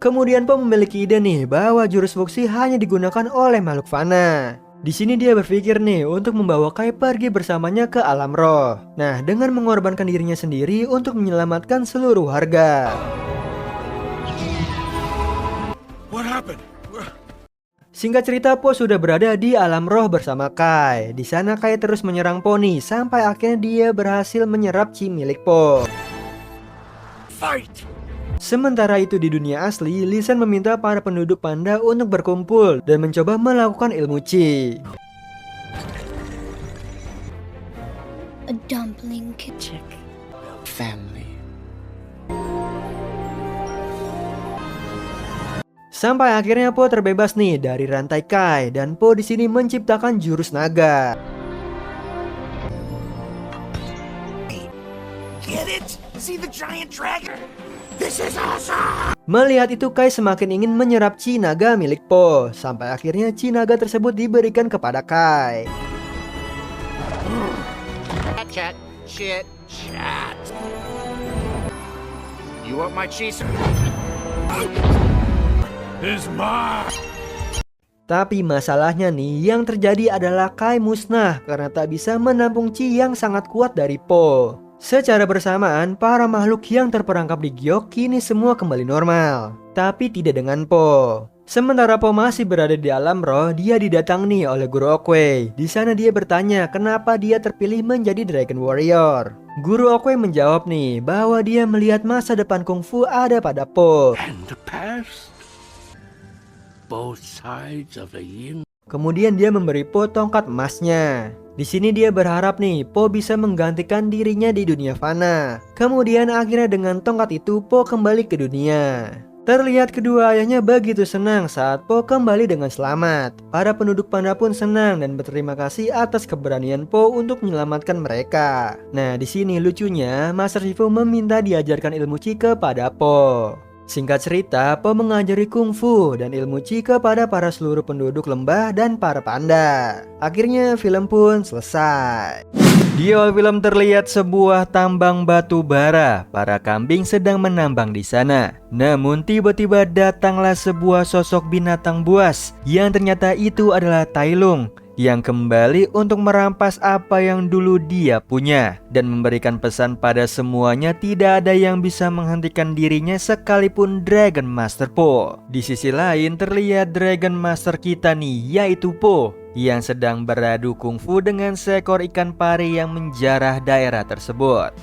Kemudian Po memiliki ide nih bahwa jurus fuksi hanya digunakan oleh makhluk fana. Di sini dia berpikir nih untuk membawa Kai pergi bersamanya ke alam roh. Nah, dengan mengorbankan dirinya sendiri untuk menyelamatkan seluruh warga. What happened? Singkat cerita, Po sudah berada di alam roh bersama Kai. Di sana Kai terus menyerang Po nih sampai akhirnya dia berhasil menyerap chi milik Po. Fight! Sementara itu di dunia asli, Lee Sin meminta para penduduk panda untuk berkumpul dan mencoba melakukan ilmu chi. A dumpling kitchen. Family. Sampai akhirnya Po terbebas nih dari rantai Kai dan Po di sini menciptakan jurus naga. Get it? See the giant dragon? This is awesome! Melihat itu Kai semakin ingin menyerap chi naga milik Po. Sampai akhirnya chi naga tersebut diberikan kepada Kai. Chat, shit, chat. You want my cheese? Is mine. Tapi masalahnya nih, yang terjadi adalah Kai musnah karena tak bisa menampung chi yang sangat kuat dari Po. Secara bersamaan, para makhluk yang terperangkap di giok kini semua kembali normal. Tapi tidak dengan Po. Sementara Po masih berada di alam roh, dia didatangi oleh Guru Oogway. Di sana dia bertanya kenapa dia terpilih menjadi Dragon Warrior. Guru Oogway menjawab nih bahwa dia melihat masa depan kungfu ada pada Po. And the past, both sides of the yin. Kemudian dia memberi Po tongkat emasnya. Di sini dia berharap nih Po bisa menggantikan dirinya di dunia fana. Kemudian akhirnya dengan tongkat itu Po kembali ke dunia. Terlihat kedua ayahnya begitu senang saat Po kembali dengan selamat. Para penduduk panda pun senang dan berterima kasih atas keberanian Po untuk menyelamatkan mereka. Nah, di sini lucunya Master Shifu meminta diajarkan ilmu chi kepada Po. Singkat cerita, Po mengajari kungfu dan ilmu chi kepada para seluruh penduduk lembah dan para panda. Akhirnya film pun selesai. Di awal film terlihat sebuah tambang batu bara. Para kambing sedang menambang di sana. Namun tiba-tiba datanglah sebuah sosok binatang buas yang ternyata itu adalah Tai Lung yang kembali untuk merampas apa yang dulu dia punya dan memberikan pesan pada semuanya tidak ada yang bisa menghentikan dirinya sekalipun Dragon Master Po. Di sisi lain terlihat Dragon Master kita nih yaitu Po yang sedang beradu kungfu dengan seekor ikan pari yang menjarah daerah tersebut.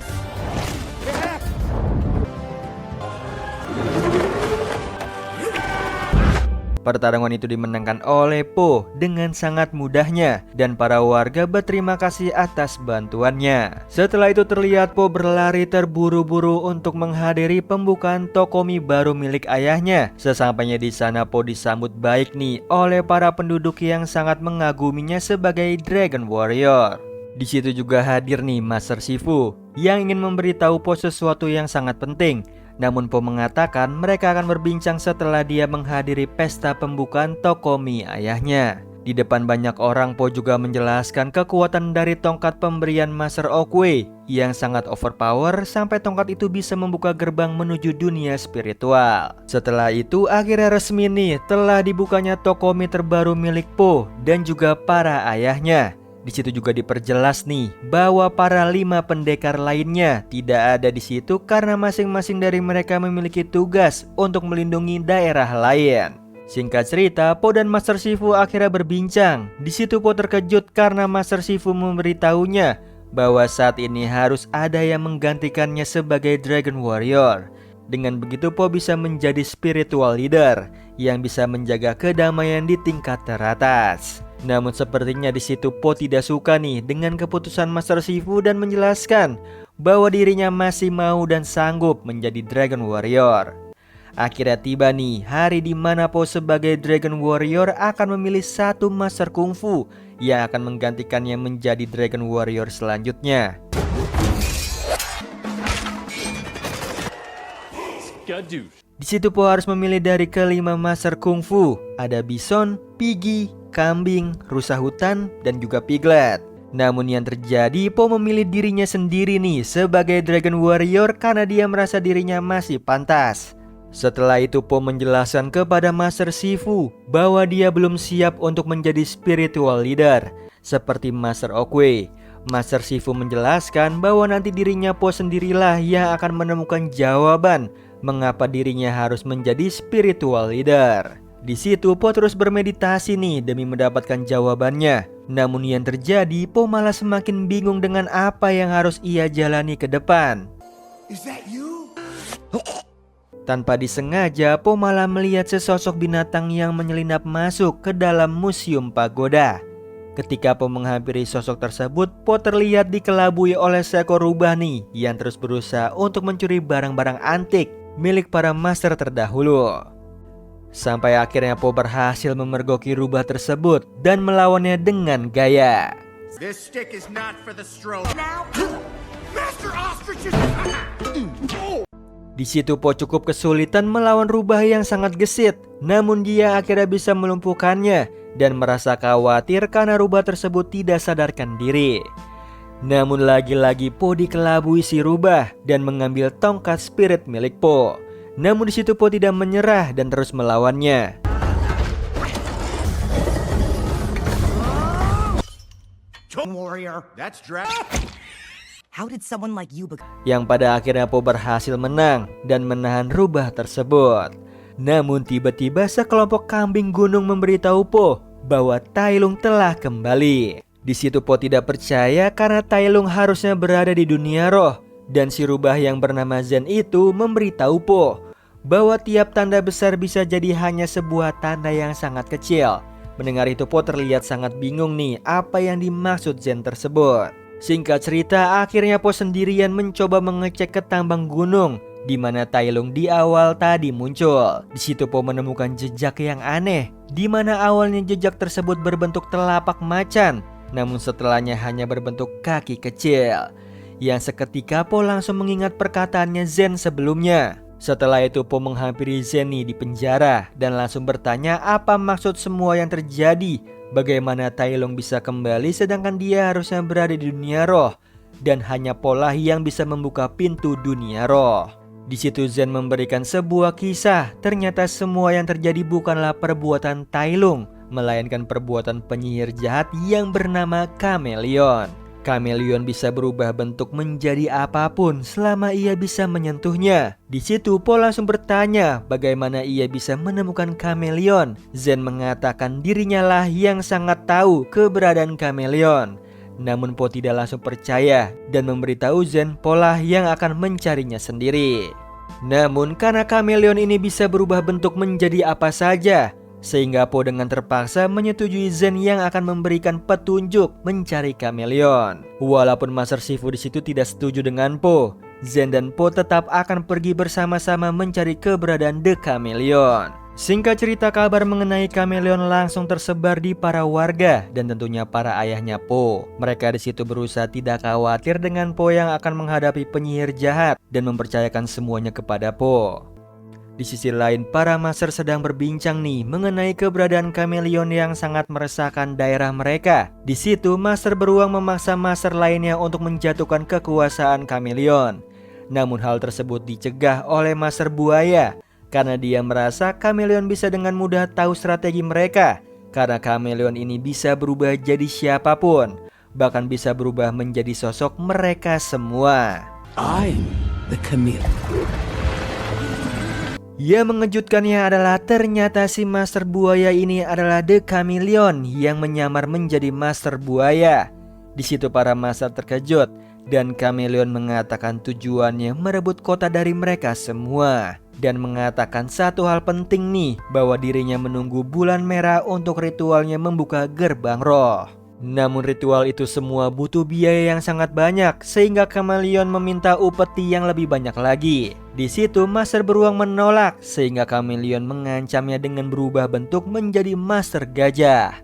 Pertarungan itu dimenangkan oleh Po dengan sangat mudahnya dan para warga berterima kasih atas bantuannya. Setelah itu terlihat Po berlari terburu-buru untuk menghadiri pembukaan toko mie baru milik ayahnya. Sesampainya di sana Po disambut baik nih oleh para penduduk yang sangat mengaguminya sebagai Dragon Warrior. Di situ juga hadir nih Master Shifu yang ingin memberitahu Po sesuatu yang sangat penting. Namun Po mengatakan mereka akan berbincang setelah dia menghadiri pesta pembukaan toko mie ayahnya. Di depan banyak orang Po juga menjelaskan kekuatan dari tongkat pemberian Master Oogway yang sangat overpower sampai tongkat itu bisa membuka gerbang menuju dunia spiritual. Setelah itu akhirnya resmi nih telah dibukanya toko mie terbaru milik Po dan juga para ayahnya. Di situ juga diperjelas nih bahwa para 5 pendekar lainnya tidak ada di situ karena masing-masing dari mereka memiliki tugas untuk melindungi daerah lain. Singkat cerita, Po dan Master Shifu akhirnya berbincang. Di situ Po terkejut karena Master Shifu memberitahunya bahwa saat ini harus ada yang menggantikannya sebagai Dragon Warrior. Dengan begitu Po bisa menjadi spiritual leader yang bisa menjaga kedamaian di tingkat teratas. Namun sepertinya di situ Po tidak suka nih dengan keputusan Master Shifu dan menjelaskan bahwa dirinya masih mau dan sanggup menjadi Dragon Warrior. Akhirnya tiba nih hari di mana Po sebagai Dragon Warrior akan memilih satu Master Kungfu yang akan menggantikannya menjadi Dragon Warrior selanjutnya. Skadoosh. Di situ Po harus memilih dari kelima master kungfu. Ada bison, piggy, kambing, rusa hutan, dan juga piglet. Namun yang terjadi, Po memilih dirinya sendiri nih sebagai Dragon Warrior karena dia merasa dirinya masih pantas. Setelah itu Po menjelaskan kepada Master Shifu bahwa dia belum siap untuk menjadi spiritual leader seperti Master Oogway. Master Shifu menjelaskan bahwa nanti dirinya Po sendirilah yang akan menemukan jawaban mengapa dirinya harus menjadi spiritual leader. Di situ Po terus bermeditasi nih demi mendapatkan jawabannya. Namun yang terjadi, Po malah semakin bingung dengan apa yang harus ia jalani ke depan. Is that you? Tanpa disengaja, Po malah melihat sesosok binatang yang menyelinap masuk ke dalam museum pagoda. Ketika Po menghampiri sosok tersebut, Po terlihat dikelabui oleh seekor rubah nih yang terus berusaha untuk mencuri barang-barang antik milik para master terdahulu. Sampai akhirnya Po berhasil memergoki rubah tersebut dan melawannya dengan gaya. This stick is not for the stroll. Now, Master Ostrich is... Di situ Po cukup kesulitan melawan rubah yang sangat gesit. Namun dia akhirnya bisa melumpuhkannya dan merasa khawatir karena rubah tersebut tidak sadarkan diri. Namun lagi-lagi Po dikelabui si rubah dan mengambil tongkat spirit milik Po. Namun di situ Po tidak menyerah dan terus melawannya. Warrior, that's How did someone like you become? Yang pada akhirnya Po berhasil menang dan menahan rubah tersebut. Namun tiba-tiba sekelompok kambing gunung memberitahu Po bahwa Tai Lung telah kembali. Di situ Po tidak percaya karena Tai Lung harusnya berada di dunia roh. Dan si rubah yang bernama Zen itu memberitahu Po bahwa tiap tanda besar bisa jadi hanya sebuah tanda yang sangat kecil. Mendengar itu Po terlihat sangat bingung nih apa yang dimaksud Zen tersebut. Singkat cerita, akhirnya Po sendirian mencoba mengecek ke tambang gunung di mana Tai Lung di awal tadi muncul. Di situ Po menemukan jejak yang aneh, di mana awalnya jejak tersebut berbentuk telapak macan, namun setelahnya hanya berbentuk kaki kecil. Yang seketika Po langsung mengingat perkataannya Zen sebelumnya. Setelah itu Po menghampiri Zen di penjara dan langsung bertanya apa maksud semua yang terjadi. Bagaimana Tai Lung bisa kembali sedangkan dia harusnya berada di dunia roh dan hanya Po lah yang bisa membuka pintu dunia roh. Di situ Zen memberikan sebuah kisah. Ternyata semua yang terjadi bukanlah perbuatan Tai Lung, melainkan perbuatan penyihir jahat yang bernama Chameleon. Chameleon bisa berubah bentuk menjadi apapun selama ia bisa menyentuhnya. Di situ Po langsung bertanya bagaimana ia bisa menemukan Chameleon. Zen mengatakan dirinya lah yang sangat tahu keberadaan Chameleon. Namun Po tidak langsung percaya dan memberitahu Zen Po lah yang akan mencarinya sendiri. Namun karena Chameleon ini bisa berubah bentuk menjadi apa saja, sehingga Po dengan terpaksa menyetujui Zen yang akan memberikan petunjuk mencari Chameleon. Walaupun Master Shifu di situ tidak setuju dengan Po, Zen dan Po tetap akan pergi bersama-sama mencari keberadaan The Chameleon. Singkat cerita, kabar mengenai Chameleon langsung tersebar di para warga dan tentunya para ayahnya Po. Mereka di situ berusaha tidak khawatir dengan Po yang akan menghadapi penyihir jahat dan mempercayakan semuanya kepada Po. Di sisi lain, para master sedang berbincang nih mengenai keberadaan Chameleon yang sangat meresahkan daerah mereka. Di situ, master beruang memaksa master lainnya untuk menjatuhkan kekuasaan Chameleon. Namun hal tersebut dicegah oleh master buaya karena dia merasa Chameleon bisa dengan mudah tahu strategi mereka. Karena Chameleon ini bisa berubah jadi siapapun, bahkan bisa berubah menjadi sosok mereka semua. I'm the chameleon. Yang mengejutkannya adalah ternyata si Master Buaya ini adalah The Chameleon yang menyamar menjadi Master Buaya. Di situ para master terkejut dan Chameleon mengatakan tujuannya merebut kota dari mereka semua. Dan mengatakan satu hal penting nih, bahwa dirinya menunggu bulan merah untuk ritualnya membuka gerbang roh. Namun ritual itu semua butuh biaya yang sangat banyak, sehingga Chameleon meminta upeti yang lebih banyak lagi. Di situ Master Beruang menolak, sehingga Chameleon mengancamnya dengan berubah bentuk menjadi Master Gajah.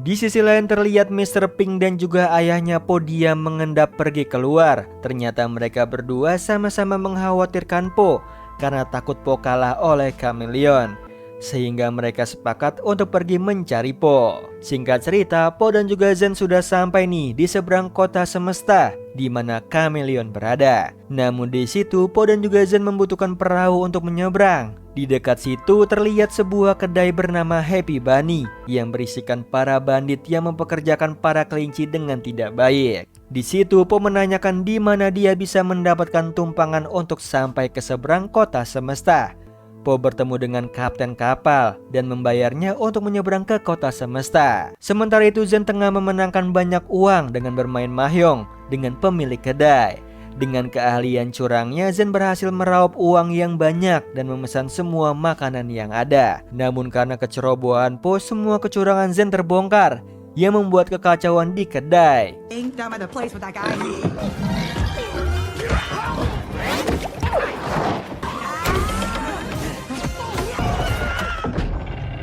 Di sisi lain terlihat Mr. Pink dan juga ayahnya Po diam mengendap pergi keluar. Ternyata mereka berdua sama-sama mengkhawatirkan Po karena takut Po kalah oleh Chameleon, sehingga mereka sepakat untuk pergi mencari Po. Singkat cerita, Po dan juga Zen sudah sampai nih di seberang kota semesta di mana Chameleon berada. Namun di situ Po dan juga Zen membutuhkan perahu untuk menyeberang. Di dekat situ terlihat sebuah kedai bernama Happy Bunny yang berisikan para bandit yang mempekerjakan para kelinci dengan tidak baik. Di situ Po menanyakan di mana dia bisa mendapatkan tumpangan untuk sampai ke seberang kota semesta. Po bertemu dengan kapten kapal dan membayarnya untuk menyeberang ke kota semesta. Sementara itu Zen tengah memenangkan banyak uang dengan bermain mahjong dengan pemilik kedai. Dengan keahlian curangnya, Zen berhasil meraup uang yang banyak dan memesan semua makanan yang ada. Namun karena kecerobohan Po, semua kecurangan Zen terbongkar yang membuat kekacauan di kedai. Ain't them at the place with that guy.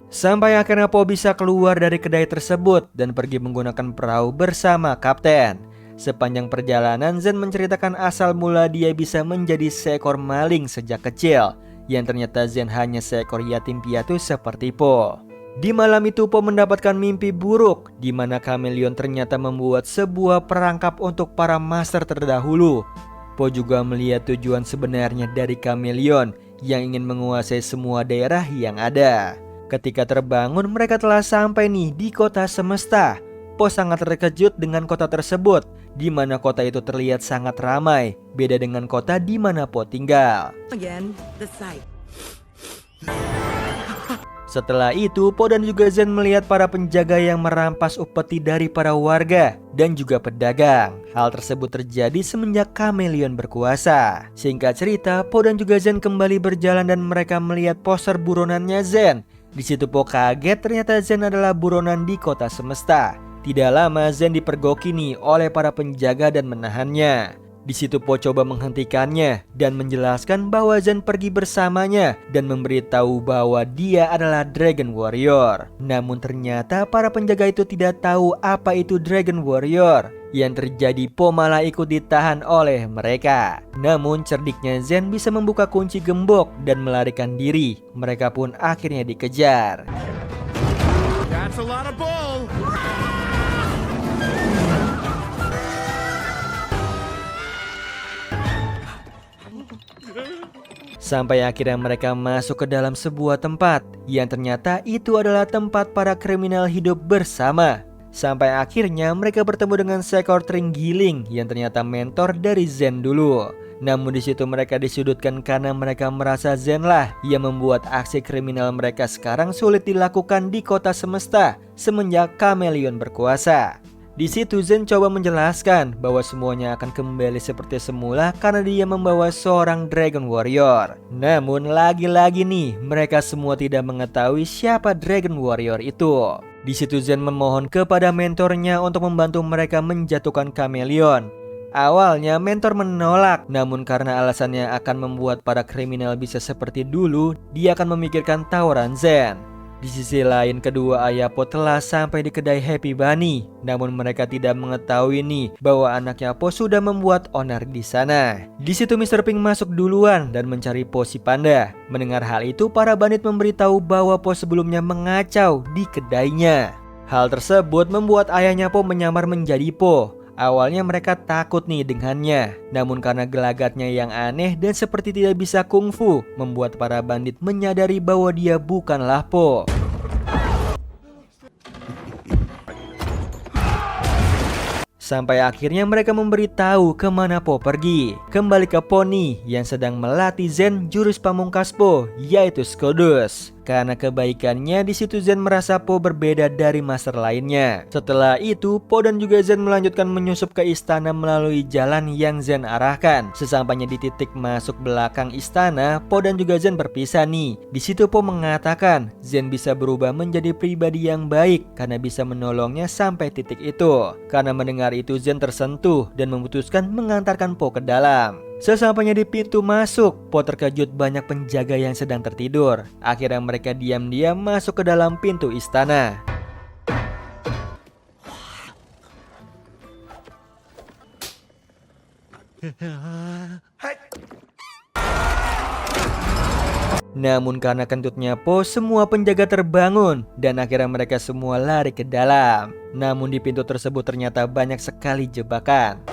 Sampai akhirnya Po bisa keluar dari kedai tersebut dan pergi menggunakan perahu bersama kapten. Sepanjang perjalanan Zen menceritakan asal mula dia bisa menjadi seekor maling sejak kecil, yang ternyata Zen hanya seekor yatim piatu seperti Po. Di malam itu Po mendapatkan mimpi buruk di mana Chameleon ternyata membuat sebuah perangkap untuk para master terdahulu. Po juga melihat tujuan sebenarnya dari Chameleon yang ingin menguasai semua daerah yang ada. Ketika terbangun mereka telah sampai nih di kota semesta. Po sangat terkejut dengan kota tersebut, di mana kota itu terlihat sangat ramai, beda dengan kota di mana Po tinggal. Again, the sight. Setelah itu, Po dan juga Zen melihat para penjaga yang merampas upeti dari para warga dan juga pedagang. Hal tersebut terjadi semenjak Chameleon berkuasa. Singkat cerita, Po dan juga Zen kembali berjalan dan mereka melihat poster buronannya Zen. Di situ Po kaget, ternyata Zen adalah buronan di kota semesta. Tidak lama Zen dipergoki nih oleh para penjaga dan menahannya. Di situ Po coba menghentikannya dan menjelaskan bahwa Zen pergi bersamanya dan memberitahu bahwa dia adalah Dragon Warrior. Namun ternyata para penjaga itu tidak tahu apa itu Dragon Warrior. Yang terjadi Po malah ikut ditahan oleh mereka. Namun cerdiknya Zen bisa membuka kunci gembok dan melarikan diri. Mereka pun akhirnya dikejar. That's a lot of bull. Sampai akhirnya mereka masuk ke dalam sebuah tempat yang ternyata itu adalah tempat para kriminal hidup bersama. Sampai akhirnya mereka bertemu dengan seekor terenggiling yang ternyata mentor dari Zen dulu. Namun di situ mereka disudutkan karena mereka merasa Zen lah yang membuat aksi kriminal mereka sekarang sulit dilakukan di kota semesta semenjak Chameleon berkuasa. Di situ Zen coba menjelaskan bahwa semuanya akan kembali seperti semula karena dia membawa seorang Dragon Warrior. Namun lagi-lagi nih mereka semua tidak mengetahui siapa Dragon Warrior itu. Di situ Zen memohon kepada mentornya untuk membantu mereka menjatuhkan Chameleon. Awalnya mentor menolak, namun karena alasannya akan membuat para kriminal bisa seperti dulu, dia akan memikirkan tawaran Zen. Di sisi lain kedua ayah Po telah sampai di kedai Happy Bunny. Namun mereka tidak mengetahui nih bahwa anaknya Po sudah membuat onar di sana. Di situ Mr. Pink masuk duluan dan mencari Po si panda. Mendengar hal itu para bandit memberitahu bahwa Po sebelumnya mengacau di kedainya. Hal tersebut membuat ayahnya Po menyamar menjadi Po. Awalnya mereka takut nih dengannya. Namun karena gelagatnya yang aneh dan seperti tidak bisa kungfu, membuat para bandit menyadari bahwa dia bukanlah Po. Sampai akhirnya mereka memberitahu kemana Po pergi. Kembali ke Pony yang sedang melatih Zen jurus pamungkas Po, yaitu Skodus. Karena kebaikannya di situ Zen merasa Po berbeda dari master lainnya. Setelah itu Po dan juga Zen melanjutkan menyusup ke istana melalui jalan yang Zen arahkan. Sesampainya di titik masuk belakang istana, Po dan juga Zen berpisah nih. Di situ Po mengatakan Zen bisa berubah menjadi pribadi yang baik karena bisa menolongnya sampai titik itu. Karena mendengar itu Zen tersentuh dan memutuskan mengantarkan Po ke dalam. Sesampainya di pintu masuk, Po terkejut banyak penjaga yang sedang tertidur. Akhirnya mereka diam-diam masuk ke dalam pintu istana. Namun karena kentutnya Po, semua penjaga terbangun dan akhirnya mereka semua lari ke dalam. Namun di pintu tersebut ternyata banyak sekali jebakan.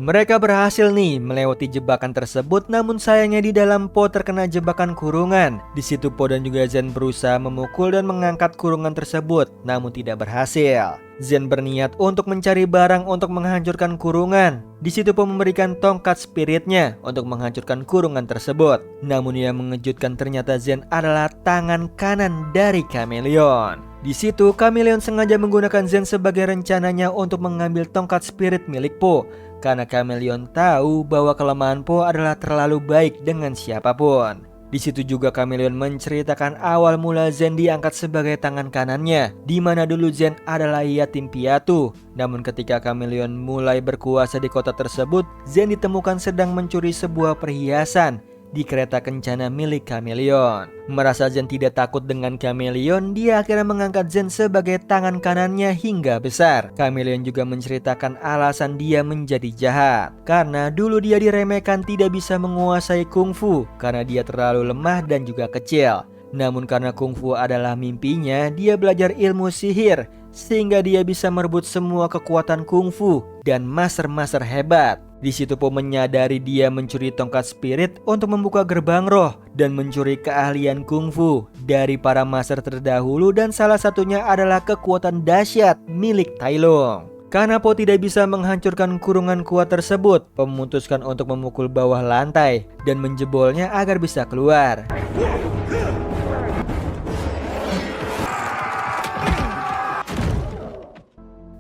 Mereka berhasil nih melewati jebakan tersebut, namun sayangnya di dalam Po terkena jebakan kurungan. Di situ Po dan juga Zen berusaha memukul dan mengangkat kurungan tersebut, namun tidak berhasil. Zen berniat untuk mencari barang untuk menghancurkan kurungan. Di situ Po memberikan tongkat spiritnya untuk menghancurkan kurungan tersebut. Namun yang mengejutkan ternyata Zen adalah tangan kanan dari Chameleon. Di situ Chameleon sengaja menggunakan Zen sebagai rencananya untuk mengambil tongkat spirit milik Po. Karena Chameleon tahu bahwa kelemahan Po adalah terlalu baik dengan siapapun. Di situ juga Chameleon menceritakan awal mula Zen diangkat sebagai tangan kanannya, di mana dulu Zen adalah yatim piatu. Namun ketika Chameleon mulai berkuasa di kota tersebut, Zen ditemukan sedang mencuri sebuah perhiasan di kereta kencana milik Chameleon. Merasa Zen tidak takut dengan Chameleon, dia akhirnya mengangkat Zen sebagai tangan kanannya hingga besar. Chameleon juga menceritakan alasan dia menjadi jahat, karena dulu dia diremehkan tidak bisa menguasai kungfu karena dia terlalu lemah dan juga kecil. Namun karena kungfu adalah mimpinya, dia belajar ilmu sihir sehingga dia bisa merebut semua kekuatan kungfu dan master-master hebat. Di situ Po menyadari dia mencuri tongkat spirit untuk membuka gerbang roh dan mencuri keahlian kungfu dari para master terdahulu, dan salah satunya adalah kekuatan dahsyat milik Tai Lung. Karena Po tidak bisa menghancurkan kurungan kuat tersebut, Po memutuskan untuk memukul bawah lantai dan menjebolnya agar bisa keluar.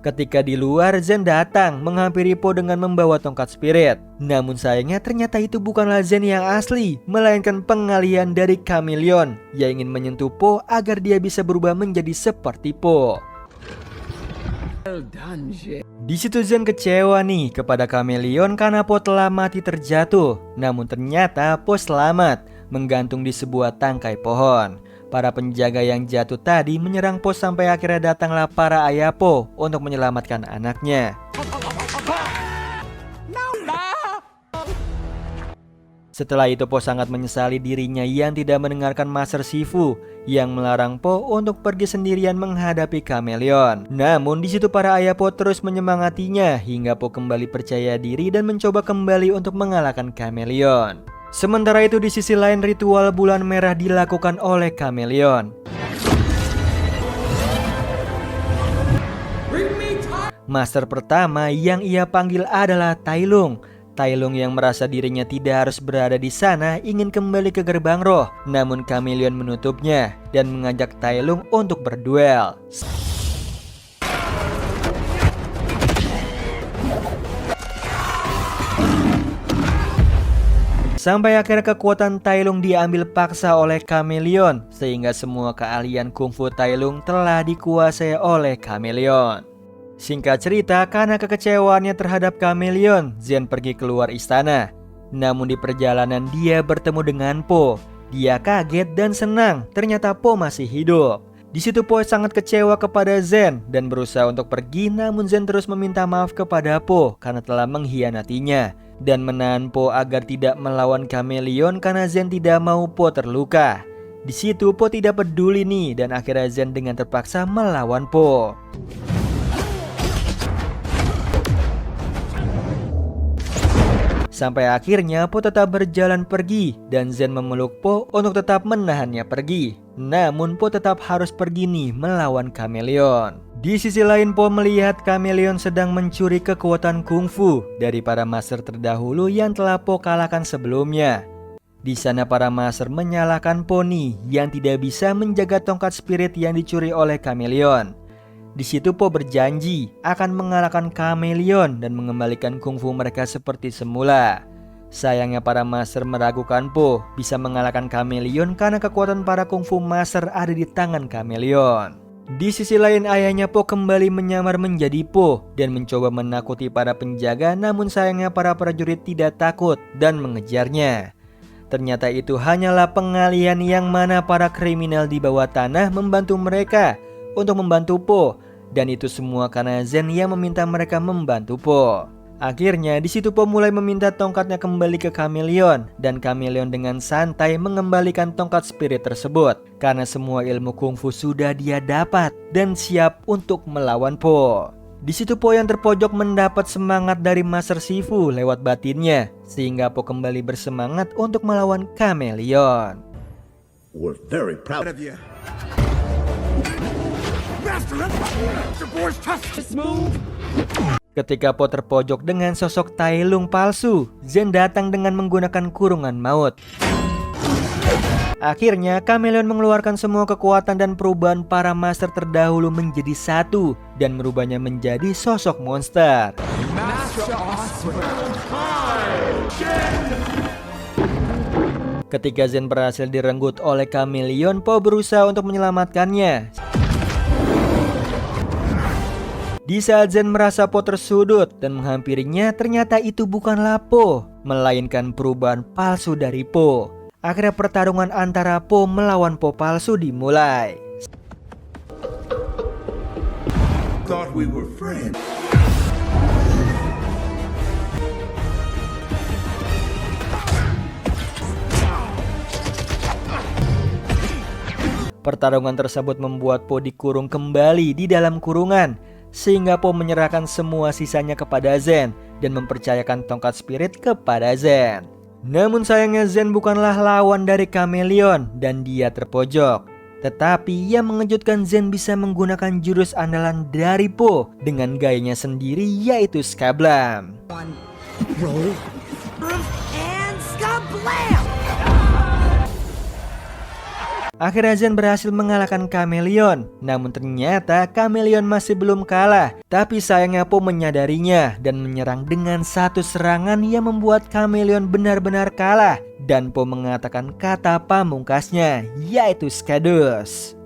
Ketika di luar, Zen datang menghampiri Po dengan membawa tongkat spirit. Namun sayangnya ternyata itu bukanlah Zen yang asli, melainkan pengalihan dari Chameleon yang ingin menyentuh Po agar dia bisa berubah menjadi seperti Po. Di situ Zen kecewa nih kepada Chameleon karena Po telah mati terjatuh. Namun ternyata Po selamat menggantung di sebuah tangkai pohon. Para penjaga yang jatuh tadi menyerang Po sampai akhirnya datanglah para ayah Po untuk menyelamatkan anaknya. Setelah itu Po sangat menyesali dirinya yang tidak mendengarkan Master Shifu yang melarang Po untuk pergi sendirian menghadapi Chameleon. Namun di situ para ayah Po terus menyemangatinya hingga Po kembali percaya diri dan mencoba kembali untuk mengalahkan Chameleon. Sementara itu di sisi lain ritual bulan merah dilakukan oleh Chameleon. Master pertama yang ia panggil adalah Tai Lung. Tai Lung yang merasa dirinya tidak harus berada di sana ingin kembali ke gerbang roh. Namun Chameleon menutupnya dan mengajak Tai Lung untuk berduel. Sampai akhirnya kekuatan Tai Lung diambil paksa oleh Chameleon, sehingga semua keahlian kungfu Tai Lung telah dikuasai oleh Chameleon. Singkat cerita, karena kekecewaannya terhadap Chameleon, Zen pergi keluar istana. Namun di perjalanan dia bertemu dengan Po. Dia kaget dan senang, ternyata Po masih hidup. Di situ Po sangat kecewa kepada Zen dan berusaha untuk pergi, namun Zen terus meminta maaf kepada Po karena telah mengkhianatinya dan menahan Po agar tidak melawan Chameleon karena Zen tidak mau Po terluka. Di situ Po tidak peduli nih dan akhirnya Zen dengan terpaksa melawan Po. Sampai akhirnya Po tetap berjalan pergi dan Zen memeluk Po untuk tetap menahannya pergi. Namun Po tetap harus pergi nih melawan Chameleon. Di sisi lain Po melihat Chameleon sedang mencuri kekuatan kungfu dari para master terdahulu yang telah Po kalahkan sebelumnya. Di sana para master menyalahkan Po nih yang tidak bisa menjaga tongkat spirit yang dicuri oleh Chameleon. Di situ Po berjanji akan mengalahkan Chameleon dan mengembalikan kungfu mereka seperti semula. Sayangnya para master meragukan Po bisa mengalahkan Chameleon karena kekuatan para kungfu master ada di tangan Chameleon. Di sisi lain ayahnya Po kembali menyamar menjadi Po dan mencoba menakuti para penjaga, namun sayangnya para prajurit tidak takut dan mengejarnya. Ternyata itu hanyalah pengalihan yang mana para kriminal di bawah tanah membantu mereka untuk membantu Po Dan itu semua karena Zen yang meminta mereka membantu Po. Akhirnya di situ Po mulai meminta tongkatnya kembali ke Chameleon, dan Chameleon dengan santai mengembalikan tongkat spirit tersebut karena semua ilmu kungfu sudah dia dapat dan siap untuk melawan Po. Di situ Po yang terpojok mendapat semangat dari Master Shifu lewat batinnya, sehingga Po kembali bersemangat untuk melawan Chameleon. We're very proud of you. Master, the boy's tough. Just move. Ketika Po terpojok dengan sosok Tai Lung palsu, Zen datang dengan menggunakan kurungan maut. Akhirnya Chameleon mengeluarkan semua kekuatan dan perubahan para master terdahulu menjadi satu dan merubahnya menjadi sosok monster. Ketika Zen berhasil direnggut oleh Chameleon, Po berusaha untuk menyelamatkannya. Di saat Zen merasa Po tersudut dan menghampirinya, ternyata itu bukanlah Po, melainkan perubahan palsu dari Po. Akhirnya pertarungan antara Po melawan Po palsu dimulai. thought we were friends. Pertarungan tersebut membuat Po dikurung kembali di dalam kurungan, sehingga Po menyerahkan semua sisanya kepada Zen dan mempercayakan tongkat spirit kepada Zen. Namun sayangnya Zen bukanlah lawan dari Chameleon dan dia terpojok. Tetapi yang mengejutkan, Zen bisa menggunakan jurus andalan dari Po dengan gayanya sendiri, yaitu Skablam. Roll. And skablam! Akhirnya Zen berhasil mengalahkan Chameleon. Namun ternyata Chameleon masih belum kalah. Tapi sayangnya Po menyadarinya dan menyerang dengan satu serangan yang membuat Chameleon benar-benar kalah. Dan Po mengatakan kata pamungkasnya, yaitu Skadus.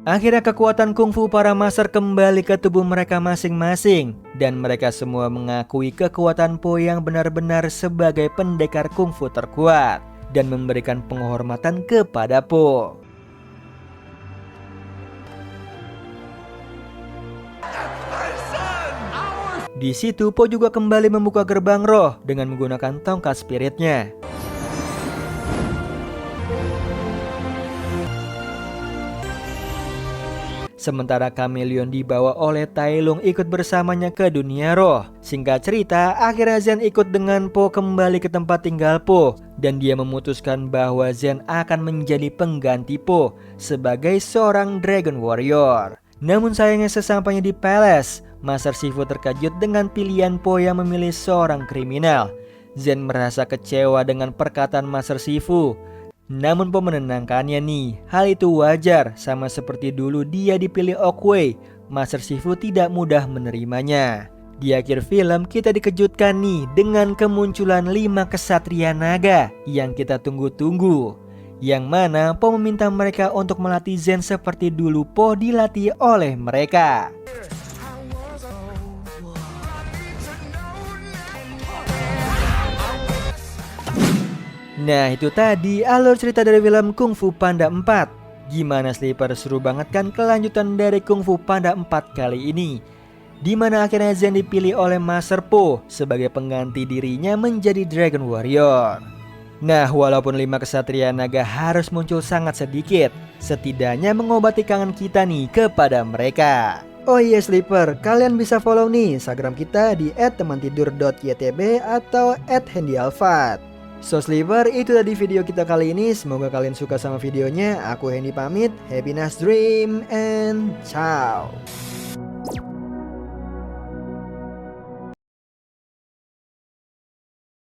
Akhirnya kekuatan kungfu para master kembali ke tubuh mereka masing-masing, dan mereka semua mengakui kekuatan Po yang benar-benar sebagai pendekar kungfu terkuat dan memberikan penghormatan kepada Po. Di situ Po juga kembali membuka gerbang roh dengan menggunakan tongkat spiritnya. Sementara Chameleon dibawa oleh Tai Lung ikut bersamanya ke dunia roh. Singkat cerita, akhirnya Zen ikut dengan Po kembali ke tempat tinggal Po, dan dia memutuskan bahwa Zen akan menjadi pengganti Po sebagai seorang Dragon Warrior. Namun sayangnya sesampainya di Palace, Master Shifu terkejut dengan pilihan Po yang memilih seorang kriminal. Zen merasa kecewa dengan perkataan Master Shifu. Namun Po menenangkannya nih, hal itu wajar, sama seperti dulu dia dipilih Oogway. Master Shifu tidak mudah menerimanya. Di akhir film kita dikejutkan nih dengan kemunculan 5 kesatria naga yang kita tunggu-tunggu, yang mana Po meminta mereka untuk melatih Zen seperti dulu Po dilatih oleh mereka. Nah itu tadi alur cerita dari film Kung Fu Panda 4. Gimana Sleeper, seru banget kan kelanjutan dari Kung Fu Panda 4 kali ini, dimana akhirnya Zen dipilih oleh Master Po sebagai pengganti dirinya menjadi Dragon Warrior. Nah walaupun 5 kesatria naga harus muncul sangat sedikit, setidaknya mengobati kangen kita nih kepada mereka. Oh iya Sleeper, kalian bisa follow nih Instagram kita di @temantidur.ytb atau @handyalfat. So Sleeper, itu tadi video kita kali ini. Semoga kalian suka sama videonya. Aku Hendy pamit. Happy nice dream and ciao.